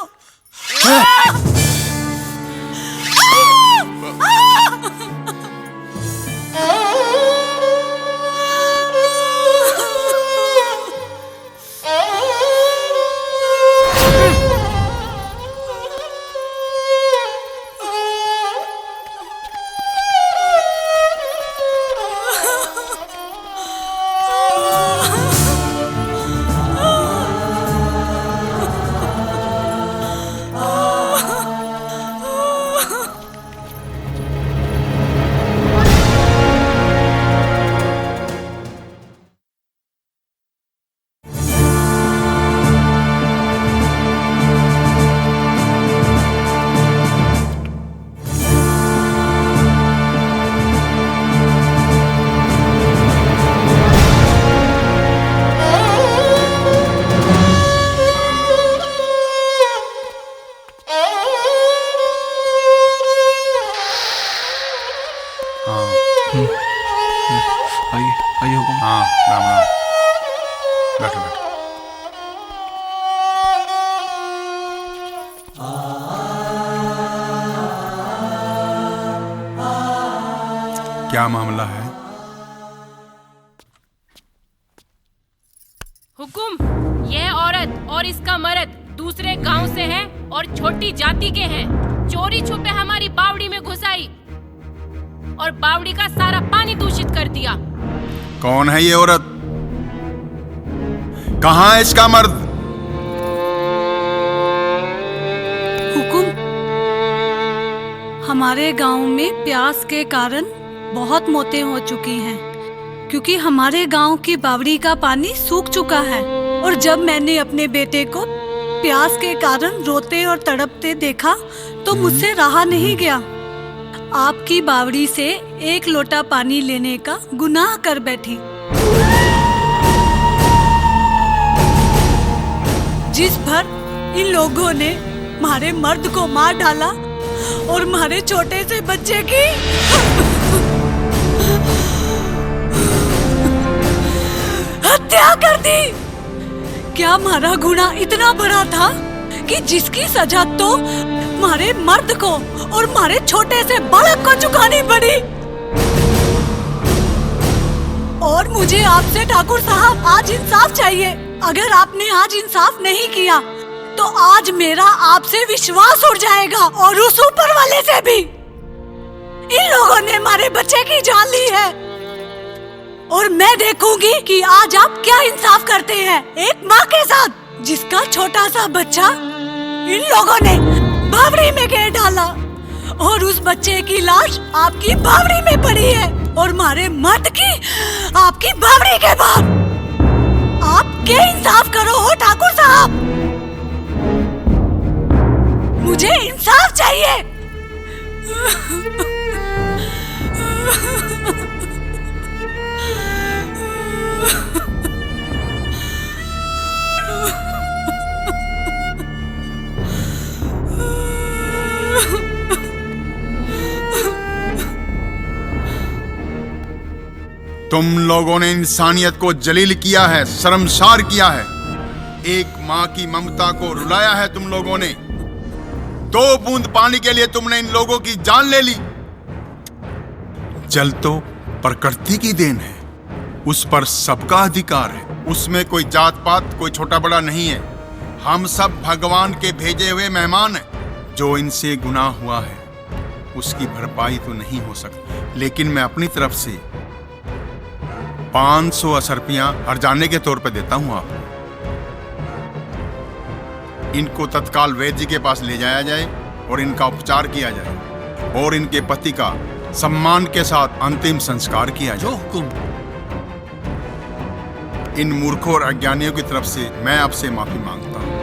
आइए हुकुम। हाँ, राम राम। बैठो बैठो। क्या मामला है? हुकुम, यह औरत और इसका मर्द दूसरे गांव से है और छोटी जाति के हैं। चोरी छुपे हमारी बावड़ी में घुस आई और बावड़ी का सारा पानी दूषित कर दिया। कौन है ये औरत? कहाँ है इसका मर्द? हुकुम, हमारे गांव में प्यास के कारण बहुत मौतें हो चुकी हैं, क्योंकि हमारे गांव की बावड़ी का पानी सूख चुका है। और जब मैंने अपने बेटे को प्यास के कारण रोते और तड़पते देखा तो मुझसे रहा नहीं गया। आपकी बावड़ी से एक लोटा पानी लेने का गुनाह कर बैठी, जिस पर इन लोगों ने हमारे मर्द को मार डाला और हमारे छोटे से बच्चे की हत्या कर दी। क्या हमारा गुनाह इतना बड़ा था कि जिसकी सजा तो हमारे मर्द को और हमारे छोटे से बालक को चुकानी पड़ी? और मुझे आपसे ठाकुर साहब आज इंसाफ चाहिए। अगर आपने आज इंसाफ नहीं किया तो आज मेरा आपसे विश्वास उड़ जाएगा और उस ऊपर वाले से भी। इन लोगों ने हमारे बच्चे की जान ली है और मैं देखूंगी कि आज आप क्या इंसाफ करते हैं एक माँ के साथ जिसका छोटा सा बच्चा इन लोगों ने बावड़ी में गिर डाला और उस बच्चे की लाश आपकी बावड़ी में पड़ी है और हमारे मर्द की आपकी बावड़ी के बाहर। आप क्या इंसाफ करो हो ठाकुर साहब? मुझे इंसाफ चाहिए। तुम लोगों ने इंसानियत को जलील किया है, शर्मसार किया है। एक माँ की ममता को रुलाया है तुम लोगों ने। 2 बूंद पानी के लिए तुमने इन लोगों की जान ले ली। जल तो प्रकृति की देन है, उस पर सबका अधिकार है। उसमें कोई जात पात, कोई छोटा बड़ा नहीं है। हम सब भगवान के भेजे हुए मेहमान हैं। जो इनसे गुनाह हुआ है उसकी भरपाई तो नहीं हो सकती, लेकिन मैं अपनी तरफ से 500 असरपियां हर्जाने के तौर पर देता हूं आपको। इनको तत्काल वैद्य जी के पास ले जाया जाए और इनका उपचार किया जाए और इनके पति का सम्मान के साथ अंतिम संस्कार किया जाए। हुकुम। इन मूर्खों और अज्ञानियों की तरफ से मैं आपसे माफी मांगता हूं।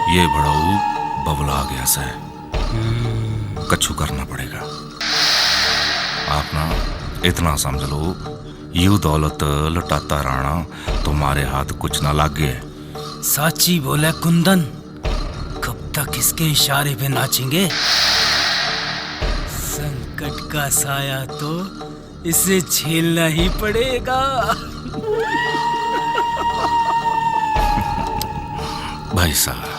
ये बड़ाऊ बबला गया से कछु करना पड़ेगा। आप ना इतना समझ लो, यू दौलत लुटाता राणा तुम्हारे हाथ कुछ ना लागे। साची बोले कुंदन, कब तक इसके इशारे पे नाचेंगे? संकट का साया तो इसे झेलना ही पड़ेगा। भाई साहब,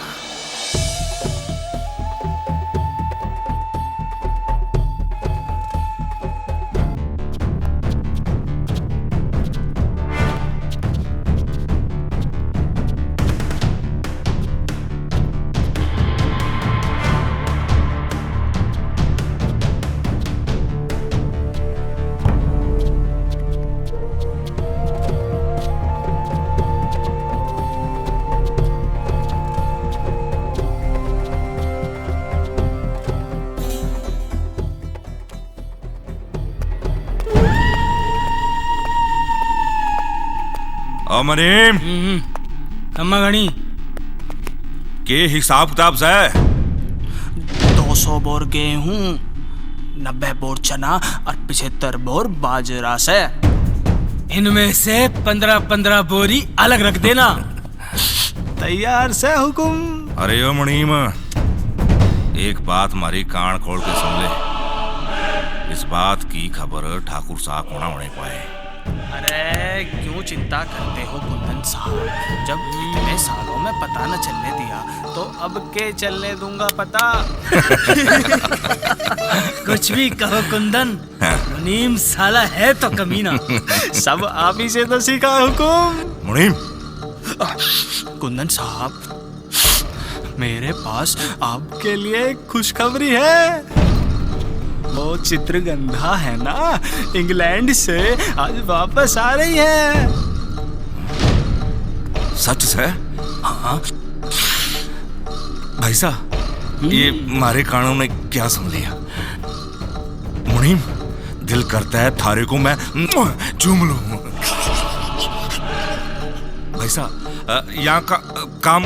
मनीम अम्मा गणी के हिसाब किताब से 200 बोर गेहूं, 90 बोर चना और 75 बोर बाजरा से। इनमें से 15-15 बोरी अलग रख देना। तैयार से हुकुम। अरे ओ मनीम, एक बात हमारी कान खोल के सुन ले। इस बात की खबर ठाकुर साहब को ना होने पाए। अरे क्यों चिंता करते हो कुंदन साहब, जब इतने सालों में पता न चलने दिया तो अब के चलने दूंगा पता। कुछ भी कहो कुंदन, मुनीम साला है तो कमीना। सब आप ही से तो सीखा हुकुम। मुनीम। कुंदन साहब, मेरे पास आपके लिए खुशखबरी है। वो चित्रगंधा है ना, इंग्लैंड से आज वापस आ रही है। सच से? हाँ भाई साहब, ये मारे कानों ने क्या सुन लिया? मुनीम, दिल करता है थारे को मैं चूम लूं। भाई साहब, यहाँ का काम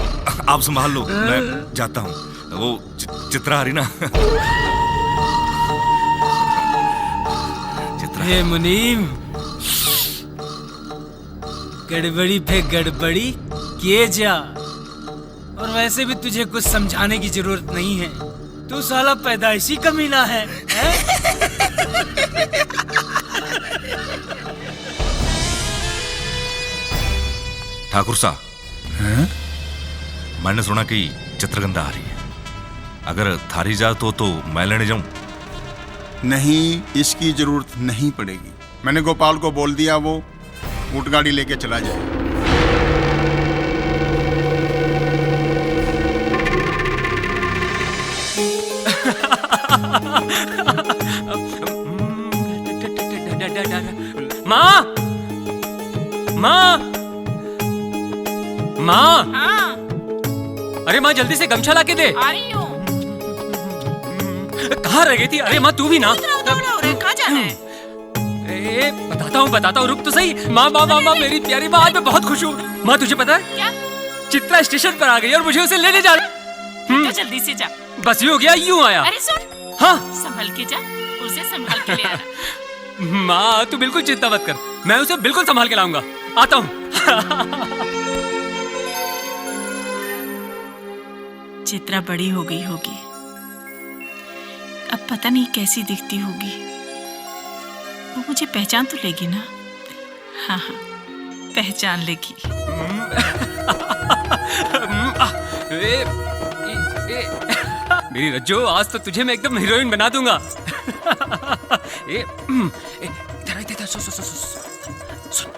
आप संभाल लो, मैं जाता हूँ। वो चित्रा आ रही ना। हे मुनीम, गड़बड़ी पे गड़बड़ी किए जा। और वैसे भी तुझे कुछ समझाने की जरूरत नहीं है, तू साला पैदाइशी कमीना है, ठाकुर साहब, मैंने सुना कि चित्रगंधा आ रही है। अगर थारी जा तो मैं लेने जाऊं? नहीं, इसकी जरूरत नहीं पड़ेगी। मैंने गोपाल को बोल दिया, वो ऊंट गाड़ी लेके चला जाए। माँ, माँ, माँ। हाँ। अरे माँ, जल्दी से गमछा ला के दे। आ रही हूँ। कहाँ रह गई थी? अरे माँ, तू भी ना। कहाँ जाना है? बताता हूँ, रुक तो सही। माँ माँ माँ माँ, मेरी प्यारी माँ, आज मैं बहुत खुश हूँ। माँ, तुझे पता है क्या? चित्रा स्टेशन पर आ गई और मुझे उसे लेने जा रही। तो जल्दी से जा। बस यूँ हो गया, यूँ आया। अरे सुन। हाँ। संभल के जा, उसे संभाल के ले आना। माँ, तू बिल्कुल चिंता मत कर, मैं उसे बिल्कुल संभाल के लाऊंगा। आता हूँ। चित्रा बड़ी हो गई होगी, अब पता नहीं कैसी दिखती होगी। वो मुझे पहचान तो लेगी ना? हाँ हाँ, पहचान लेगी। मेरी रज्जो, आज तो तुझे मैं एकदम हीरोइन बना दूंगा। सुन,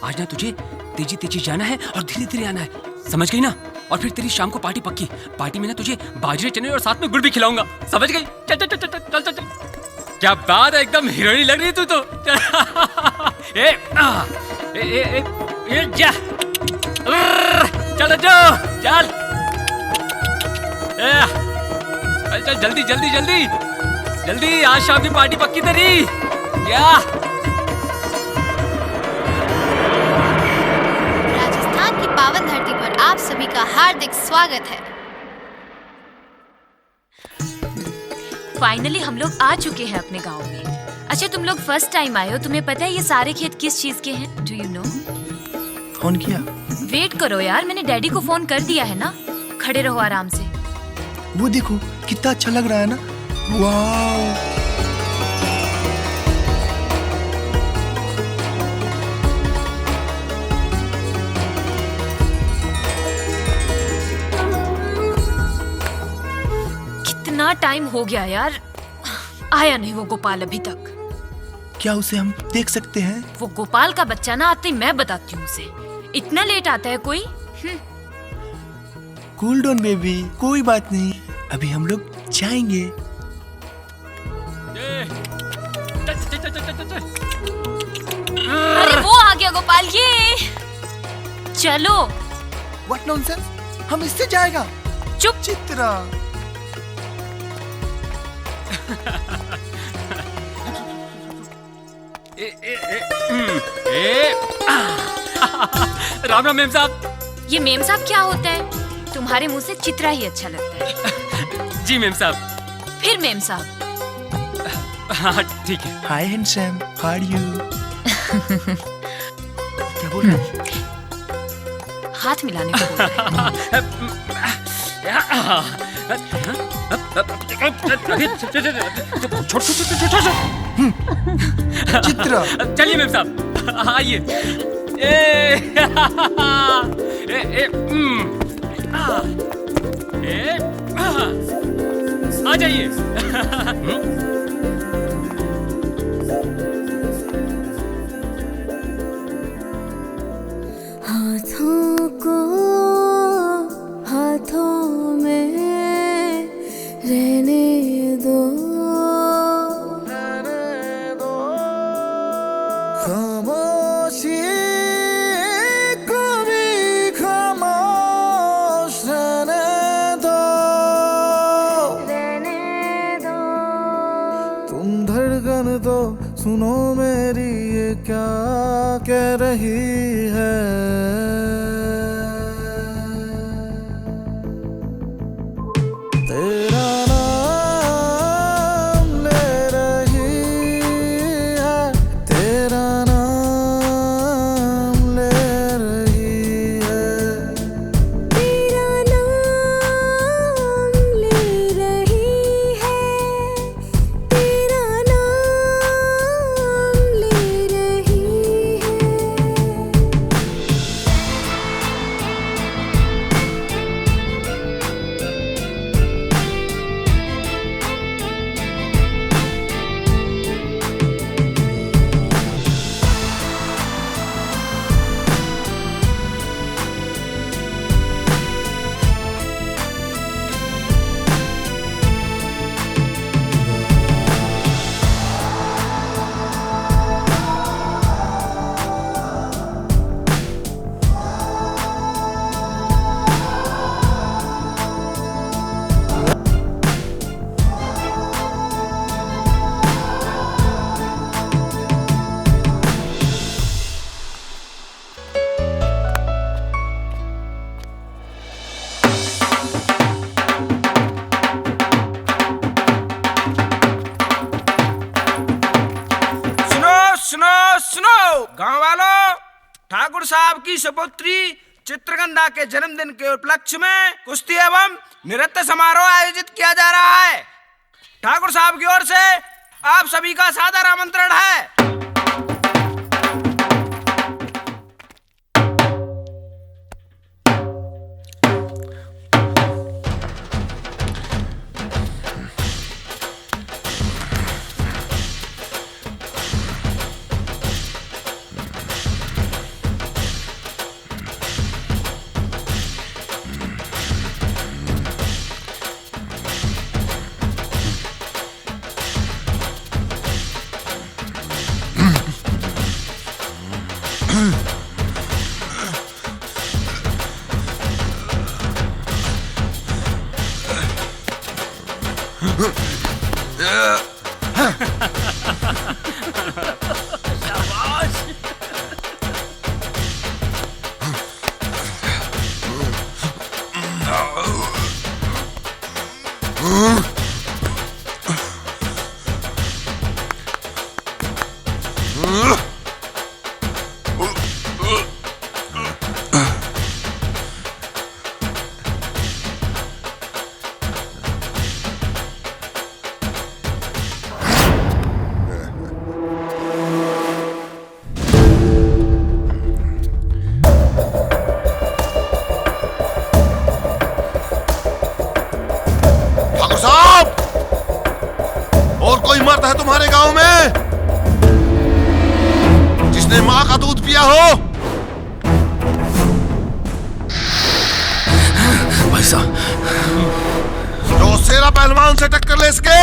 आज ना तुझे तेजी तेजी जाना है और धीरे धीरे आना है, समझ गई ना? और फिर तेरी शाम को पार्टी पक्की। पार्टी में ना तुझे बाजरे चने और साथ में गुड़ भी खिलाऊंगा, समझ गई? चल चल चल चल चल चल चल। क्या बात है, एकदम हीरोइन लग रही तू तो। जा, चल चल चल, जल्दी जल्दी जल्दी जल्दी, आज शाम की पार्टी पक्की तेरी। क्या? राजस्थान की पावन धरती पर आप सभी का हार्दिक स्वागत है। फाइनली हम लोग आ चुके हैं अपने गांव में। अच्छा तुम लोग फर्स्ट टाइम आए हो, तुम्हें पता है ये सारे खेत किस चीज के हैं? Do you know? फोन किया? वेट करो यार, मैंने डैडी को फोन कर दिया है ना। खड़े रहो आराम से। वो देखो कितना अच्छा लग रहा है ना। वाह कितना टाइम हो गया यार, आया नहीं वो गोपाल अभी तक। क्या उसे हम देख सकते हैं? वो गोपाल का बच्चा ना आते ही मैं बताती हूँ उसे। इतना लेट आता है कोई? कूल डाउन बेबी, कोई बात नहीं, अभी हम लोग जाएंगे। अरे वो आ गया गोपाल, ये चलो। व्हाट नॉनसेंस, हम इससे जाएगा? चुप। चित्रा राम राम मेम साहब। ये मेम साहब क्या होता है? तुम्हारे मुंह से चित्रा ही अच्छा लगता है। जी मेम साहब। फिर मेम साहब। हाँ ठीक है। हाय हैंडसम, हाउ आर यू? क्या बोल रहे हैं? हाथ मिलाने को बोल रहे हैं। चित्रा चलिए मेम साहब आइए। आ जाइए। हाथों को हाथों में रहने दो, खामोशी को भी खामोश रहने दो, तुम धड़कन तो सुनो मेरी ये क्या कह रही है। तेरा नाम ले रही है, तेरा नाम ले रही है, तेरा नाम ले रही है, तेरा नाम ले रही है। सुनो गांव वालों, ठाकुर साहब की सपुत्री चित्रगंधा के जन्मदिन के उपलक्ष्य में कुश्ती एवं नृत्य समारोह आयोजित किया जा रहा है। ठाकुर साहब की ओर से आप सभी का सादर आमंत्रण है। लिया हो? भाई साहब, जो शेरा पहलवान से टक्कर ले सके।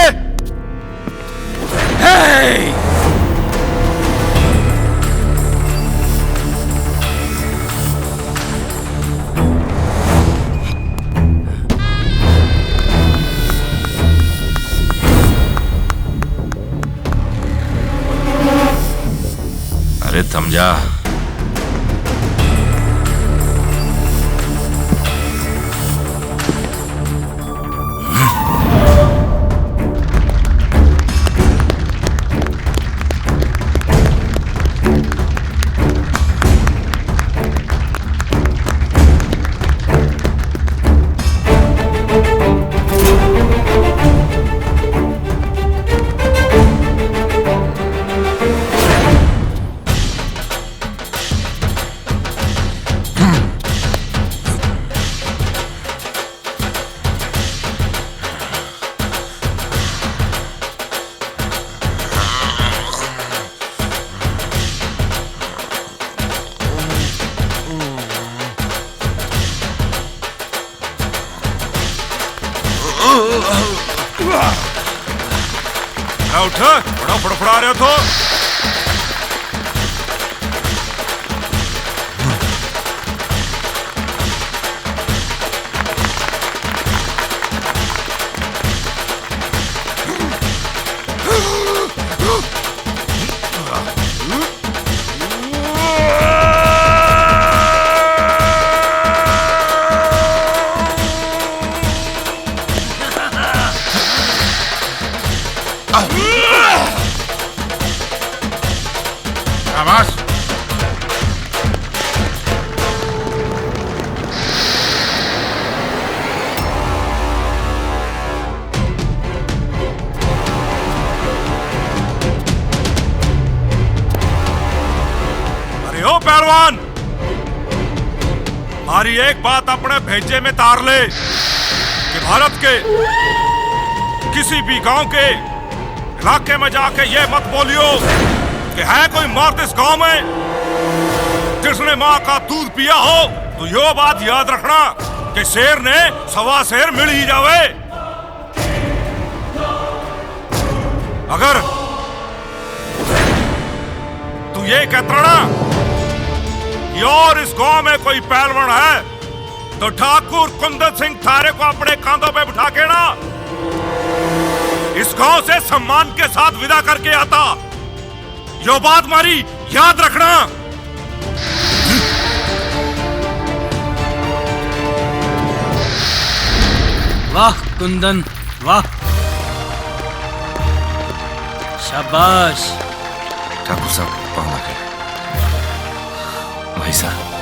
अरे थम जा। उठ, बड़ा फड़फड़ा रहे हो तो। शाबाश। अरे ओ पहलवान, हमारी एक बात अपने भेजे में तार ले कि भारत के किसी भी गांव के इलाके में जाके ये मत बोलियो कि है कोई मर्द इस गांव में जिसने मां का दूध पिया हो। तो यो बात याद रखना कि शेर ने सवा शेर मिल ही जावे। अगर तू ये कहता ना और इस गांव में कोई पहलवान है तो ठाकुर कुंदन सिंह थारे को अपने कांधों पे बिठा के ना इस गांव से सम्मान के साथ विदा करके आता। यो बात मारी याद रखना। वाह कुंदन, वाह, शाबाश। ठाकुर साहब पाना है भाई साहब।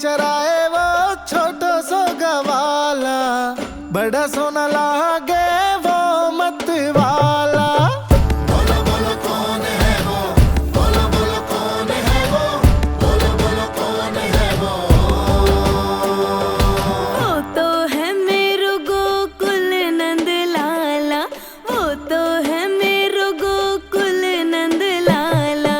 चराए वो छोटो सो गवाला, बड़ा सोना लागे वो मत वाला। बोलो बोलो कौन है वो, बोलो बोलो कौन है वो, बोलो बोलो कौन है वो। वो तो है मेरो गोकुल नंद लाला, वो तो है मेरो गोकुल नंद लाला।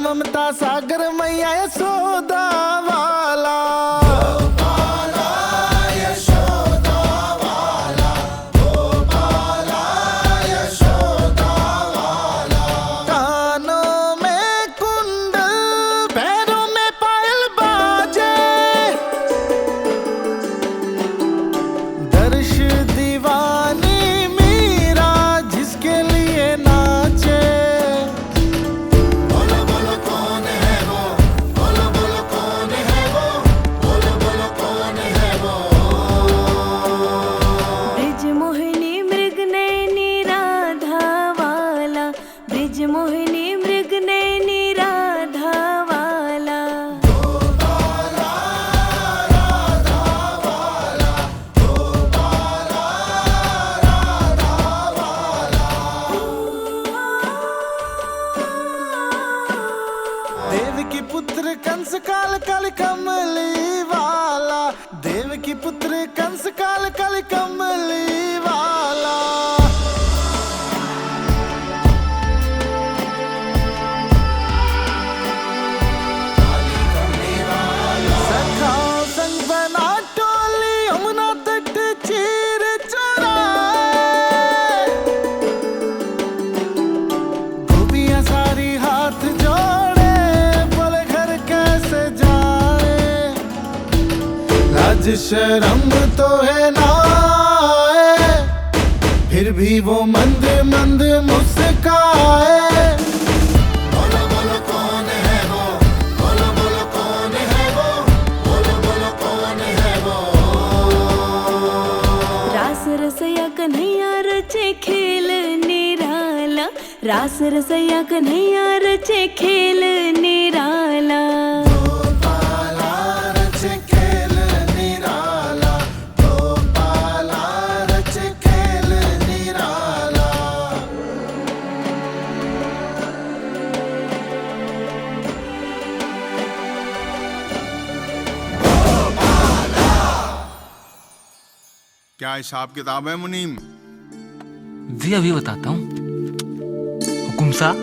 ममता सागर मैया यशोदा वाला। कानों में कुंडल, पैरों में पायल बाजे, दर्श दीवानी मीरा जिसके लिए नाचे। बोलो बोलो कौन है वो, बोलो बोलो कौन है वो, बोलो बोलो कौन है वो। ब्रिज मोहिनी मृग नैनी राधा वाला, ब्रिज मोहिनी मृग नैनी राधा वाला। देव की पुत्र कंस काल कल कमली वाला, देव की पुत्र कंस काल कल कमली वाला। सखाओ संग बना टोली यमुना तट चीर चुराए, गोपियां सारी हाथ जोड़े बोले घर कैसे जाए। लाज शर्म तो है ना आए, फिर भी वो मंद मंद मुस्काए। बोलो बोलो कौन है वो, बोलो बोलो कौन है वो, बोलो बोलो कौन है वो। रास रसैया कन्हैया रचे खेल निराला, रास रसैया कन्हैया रचे खेल निराला। गोपाला रचे खेल निराला, गोपाला रचे खेल निराला। क्या हिसाब किताब है मुनीम? जी अभी बताता हूँ। हुकुम साहब,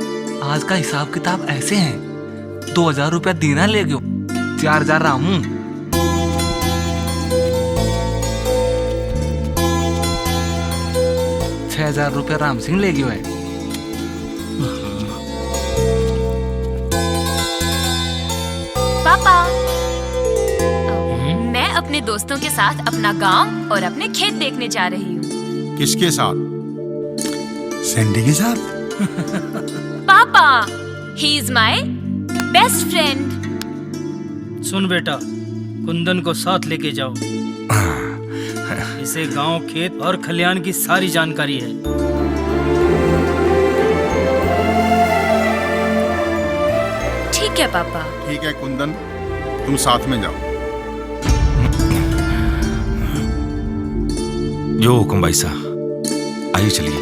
आज का हिसाब किताब ऐसे हैं। 2000 रुपया दीना ले गयो, 4000 रामू, 6000 रुपया राम सिंह ले गयो है। पापा, मैं अपने दोस्तों के साथ अपना गांव और अपने खेत देखने जा रही हूँ। किसके साथ? सैंडी के साथ? पापा, he is my best friend. सुन बेटा, कुंदन को साथ लेके जाओ। इसे गांव, खेत और खलियान की सारी जानकारी है। ठीक है पापा। ठीक है कुंदन, तुम साथ में जाओ। जो हुक्म भाई साहब, आइए चलिए।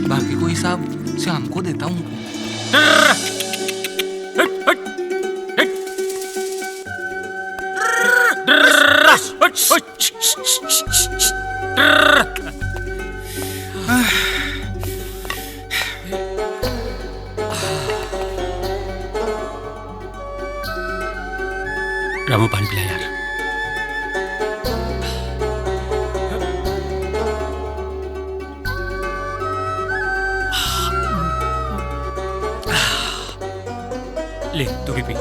बाकी को हिसाब शाम को देता हूँ। रामू पानी पिला यार। ले तू भी पी।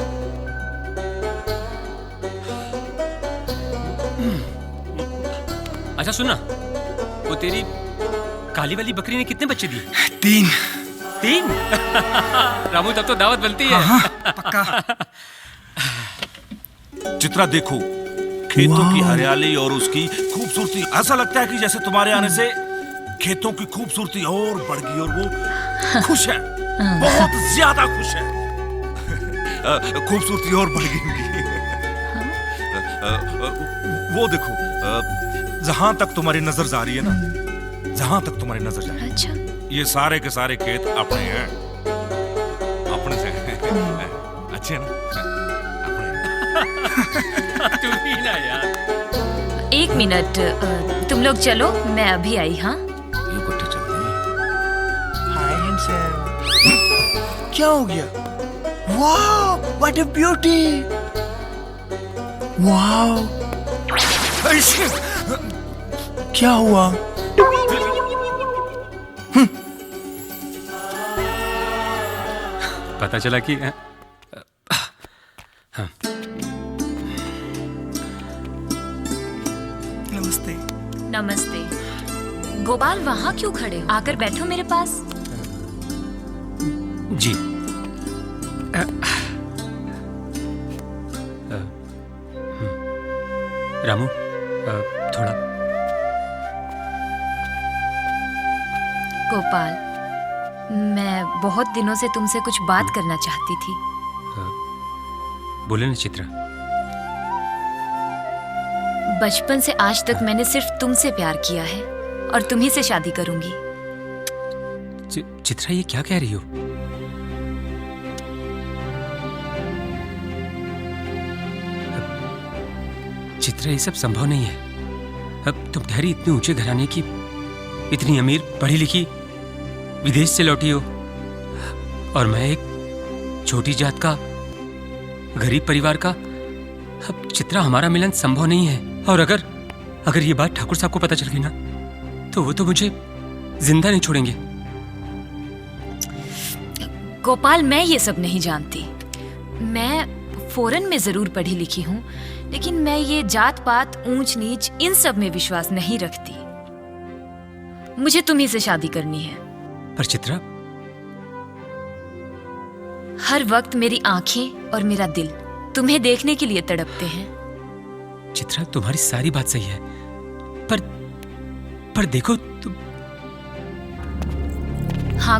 अच्छा सुनना, वो तेरी काली वाली बकरी ने कितने बच्चे दिए? 3। 3? रामू तब तो दावत बनती है। हाँ, पक्का। चित्रा देखो, खेतों की हरियाली और उसकी खूबसूरती, ऐसा लगता है कि जैसे तुम्हारे आने से खेतों की खूबसूरती और बढ़ गई और वो खुश है, बहुत ज्यादा खुश है। खूबसूरती और बढ़ गई उनकी। वो देखो, जहां तक तुम्हारी नजर जा रही है ना, जहां तक तुम्हारी नजर जा रही है, अच्छा, ये सारे के सारे खेत अपने हैं, अपने से अच्छे हैं ना? तू भी ना यार। 1 मिनट, तुम लोग चलो, मैं अभी आई। हाँ, ये गुट्टे चलते हैं। क्या हो गया? Wow, what a beauty! Wow, क्या हुआ? पता चला कि हाँ। नमस्ते। नमस्ते। गोपाल वहाँ क्यों खड़े हो? आकर बैठो मेरे पास। जी। रामू, थोड़ा। गोपाल, मैं बहुत दिनों से तुमसे कुछ बात करना चाहती थी। बोले ना चित्रा। बचपन से आज तक मैंने सिर्फ तुमसे प्यार किया है और तुम्ही से शादी करूंगी। चित्रा, ये क्या कह रही हो? चित्रा, ये सब संभव नहीं है। अब तुम ठहरी इतने ऊंचे घराने की, इतनी अमीर, पढ़ी लिखी, विदेश से लौटी हो, और मैं एक छोटी जात का, गरीब परिवार का। अब चित्रा, हमारा मिलन संभव नहीं है। और अगर ये बात ठाकुर साहब को पता चल गई ना, तो वो तो मुझे जिंदा नहीं छोड़ेंगे। गोपाल, मैं ये सब नहीं जानती। मैं फॉरेन में जरूर पढ़ी लिखी हूँ, लेकिन मैं ये जात पात, ऊंच नीच, इन सब में विश्वास नहीं रखती। मुझे तुम्ही से शादी करनी है। पर चित्रा, हर वक्त मेरी आंखें और मेरा दिल तुम्हें देखने के लिए तड़पते हैं। चित्रा, तुम्हारी सारी बात सही है, पर देखो तुम। हाँ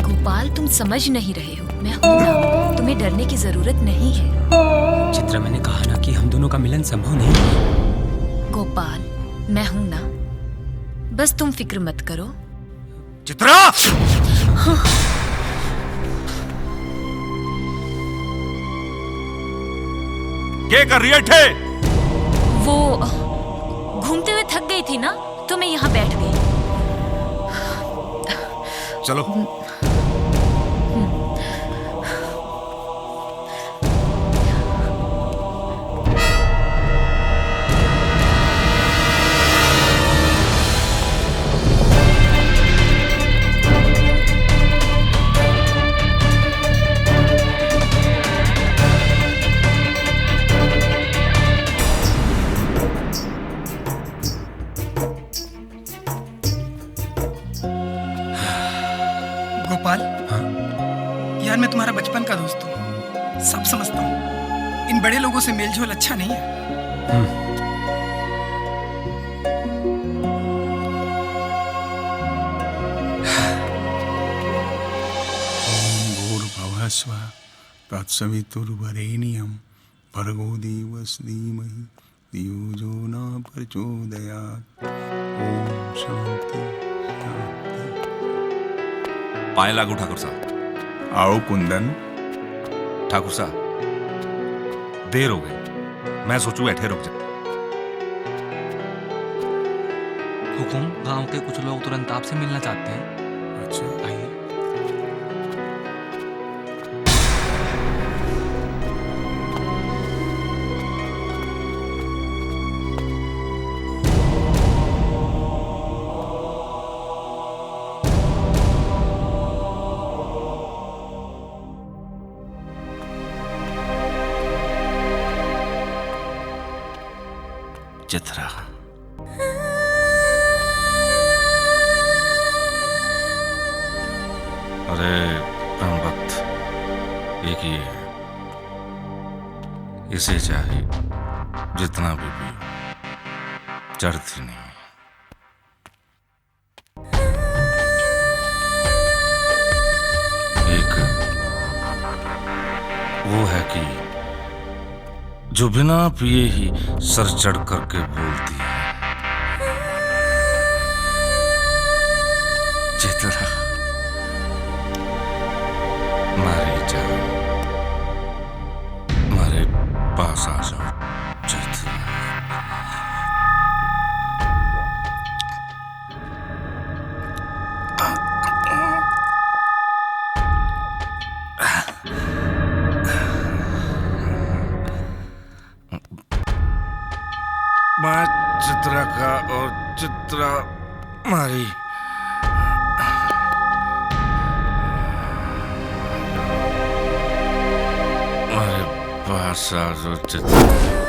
गोपाल, तुम समझ नहीं रहे हो। मैं हूं ना, तुम्हें डरने की जरूरत नहीं है। चित्रा, मैंने कहा ना कि हम दोनों का मिलन संभव नहीं है। गोपाल, मैं हूं ना, बस तुम फिक्र मत करो। चित्रा! क्या कर रही है ठे? वो घूमते हुए थक गई थी ना, तो मैं यहाँ बैठ गई। चलो। गोपाल, यार मैं तुम्हारा बचपन का दोस्त हूँ, सब समझता हूँ। इन बड़े लोगों से मेलझोल अच्छा नहीं है। भूर्भुवः स्वः तत्सवितुर्वरेण्यं भर्गो देवस्य धीमहि धियो यो न प्रचोदयात्। ओम शांति। पाए लागू ठाकुर साहब। आओ कुंदन। ठाकुर साहब, देर हो गई, मैं सोचू बैठे रुक जा। हुकुम, गांव के कुछ लोग तुरंत आपसे मिलना चाहते हैं। अच्छा, आइए। चित्रा, अरे वक्त एक ही है, इसे चाहे जितना भी पियो चढ़ती नहीं। एक वो है कि जो बिना पिए ही सर चढ़ करके बोलती है, चित्रा मारे जान, मारे पास आ जाओ चित्रा। चित्रा मारी। मेरे पास आ जो चित्रा।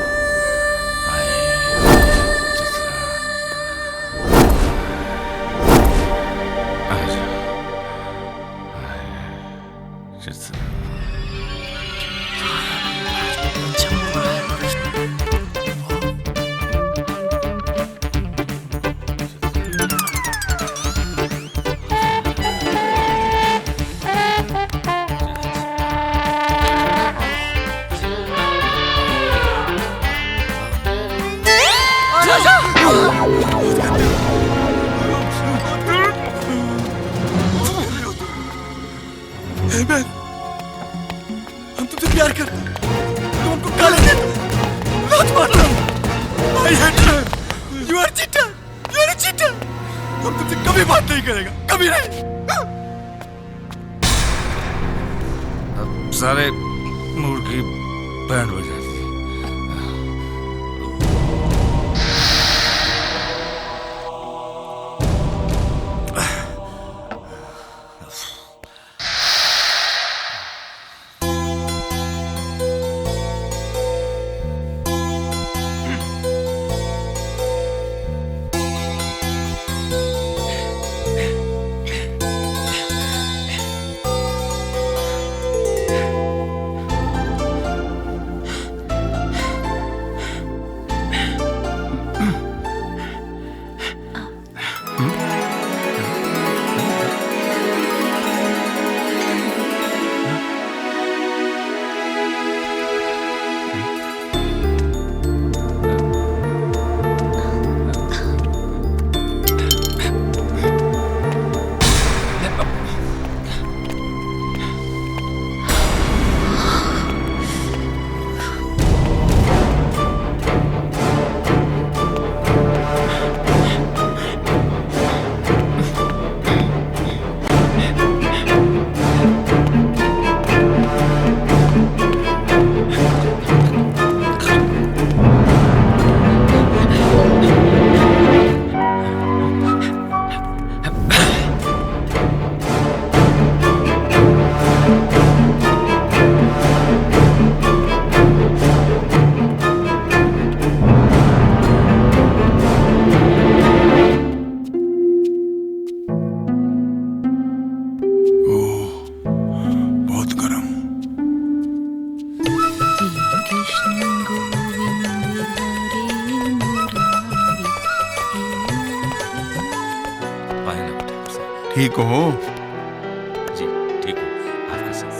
हम तुमसे प्यार करते हैं, तुम हमको गाली देते हो, लात मारते हो। I hate you. You are cheater. You are a cheater. हम तुमसे कभी बात नहीं करेगा, कभी नहीं। अब सारे मूड की बैंड बजा दी। ठीक हो? जी ठीक हो। आपके साथ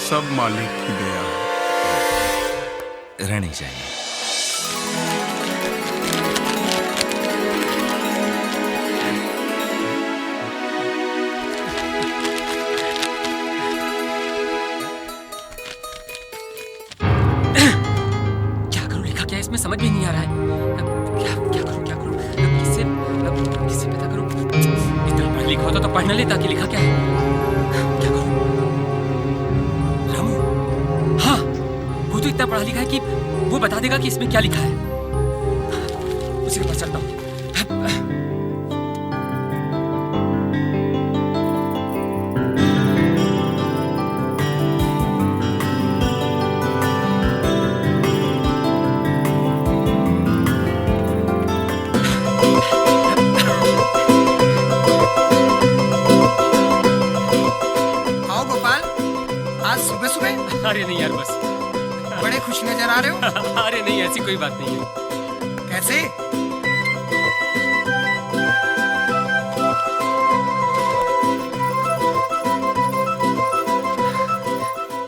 सब मालिक की दया रहनी चाहिए। क्या करूं, लिखा क्या इसमें समझ भी नहीं आ रहा है। क्या करूं किससे पता करूं। इतना पढ़ा लिखा होता तो पढ़ न लेता कि लिखा क्या है। इतना पढ़ा लिखा है कि वो बता देगा कि इसमें क्या लिखा है। उसी के पास चलता हूँ। आओ गोपाल, आज सुबह सुबह। अरे नहीं यार, बस बड़े खुश नजर आ रहे हो। अरे नहीं, ऐसी कोई बात नहीं है। कैसे?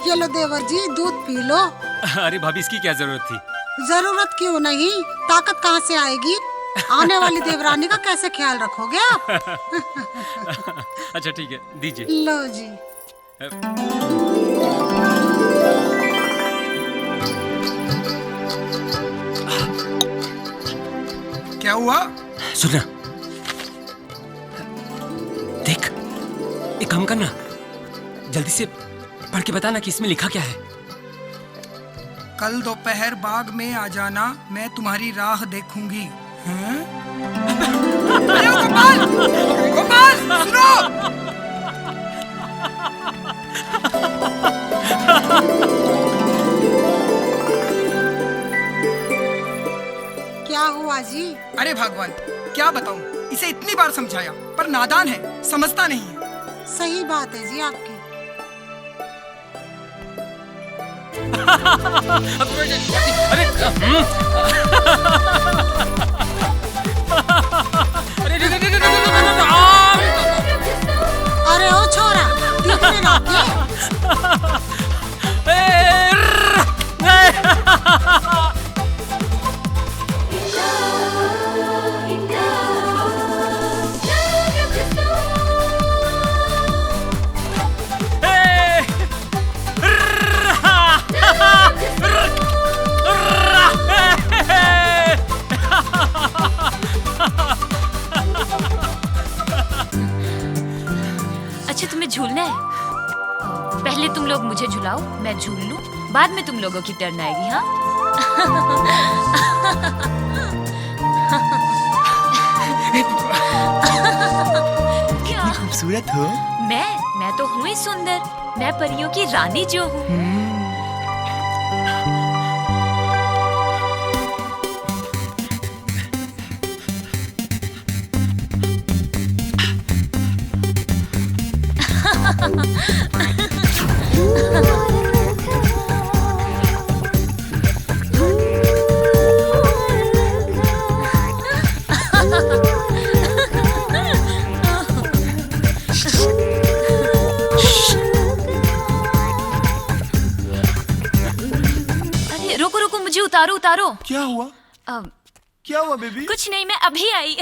ये लो देवर जी, दूध पी लो। अरे भाभी, इसकी क्या जरूरत थी? जरूरत क्यों नहीं, ताकत कहाँ से आएगी? आने वाली देवरानी का कैसे ख्याल रखोगे आप? अच्छा ठीक है, दीजिए। लो जी। क्या हुआ? सुनना, देख, एक काम करना, जल्दी से पढ़ के बताना कि इसमें लिखा क्या है। कल दोपहर बाग में आ जाना, मैं तुम्हारी राह देखूंगी। हैं? अरे गोपाल, गोपाल, सुनो! क्या हुआ जी? अरे भगवान, क्या बताऊं? इसे इतनी बार समझाया पर नादान है, समझता नहीं है। सही बात है जी आपकी। अरे ओ छोरा, दिखने ना दे। अच्छा, तुम्हें झूलना है? पहले तुम लोग मुझे झुलाओ, मैं झूल लूं, बाद में तुम लोगों की टर्न आएगी। हाँ? कितनी खूबसूरत हो। मैं तो हूँ ही सुंदर। मैं परियों की रानी जो हूँ। अरे रुको रुको, मुझे उतारो उतारो। क्या हुआ? क्या हुआ बेबी? कुछ नहीं, मैं अभी आई।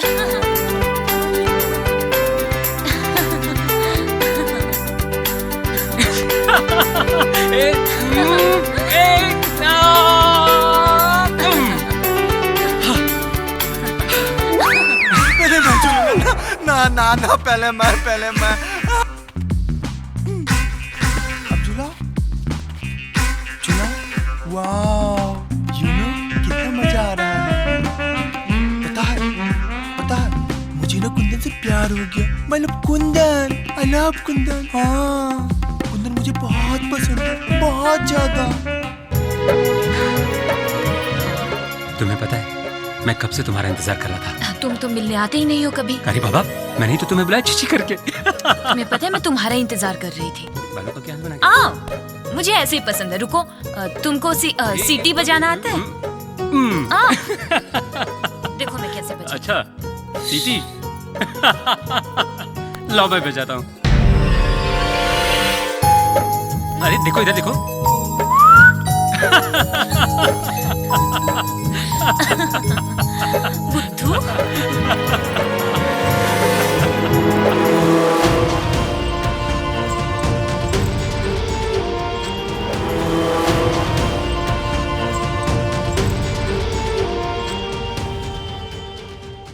पहले मैं चलूंगा ना ना ना, पहले मैं अब झूला झूला। वाओ, कितना मजा आ रहा है। पता है मुझे ना कुंदन से प्यार हो गया। मतलब कुंदन, आई लव कुंदन। हाँ, कुंदन मुझे बहुत पसंद है, बहुत ज्यादा। तुम्हें पता है, मैं कब से तुम्हारा इंतजार कर रहा था। तुम तो मिलने आते ही नहीं हो कभी। अरे बाबा, मैंने ही तो तुम्हें बुलाया चिची करके। तुम्हें पता है, मैं तुम्हारा इंतजार कर रही थी। बालों का क्या हाल बना? मुझे ऐसे ही पसंद है। रुको, तुमको सीटी बजाना आता है? देखो मैं कैसे बजाती। अच्छा, सीटी। लो मैं बजाता हूँ। अरे देखो, इधर देखो।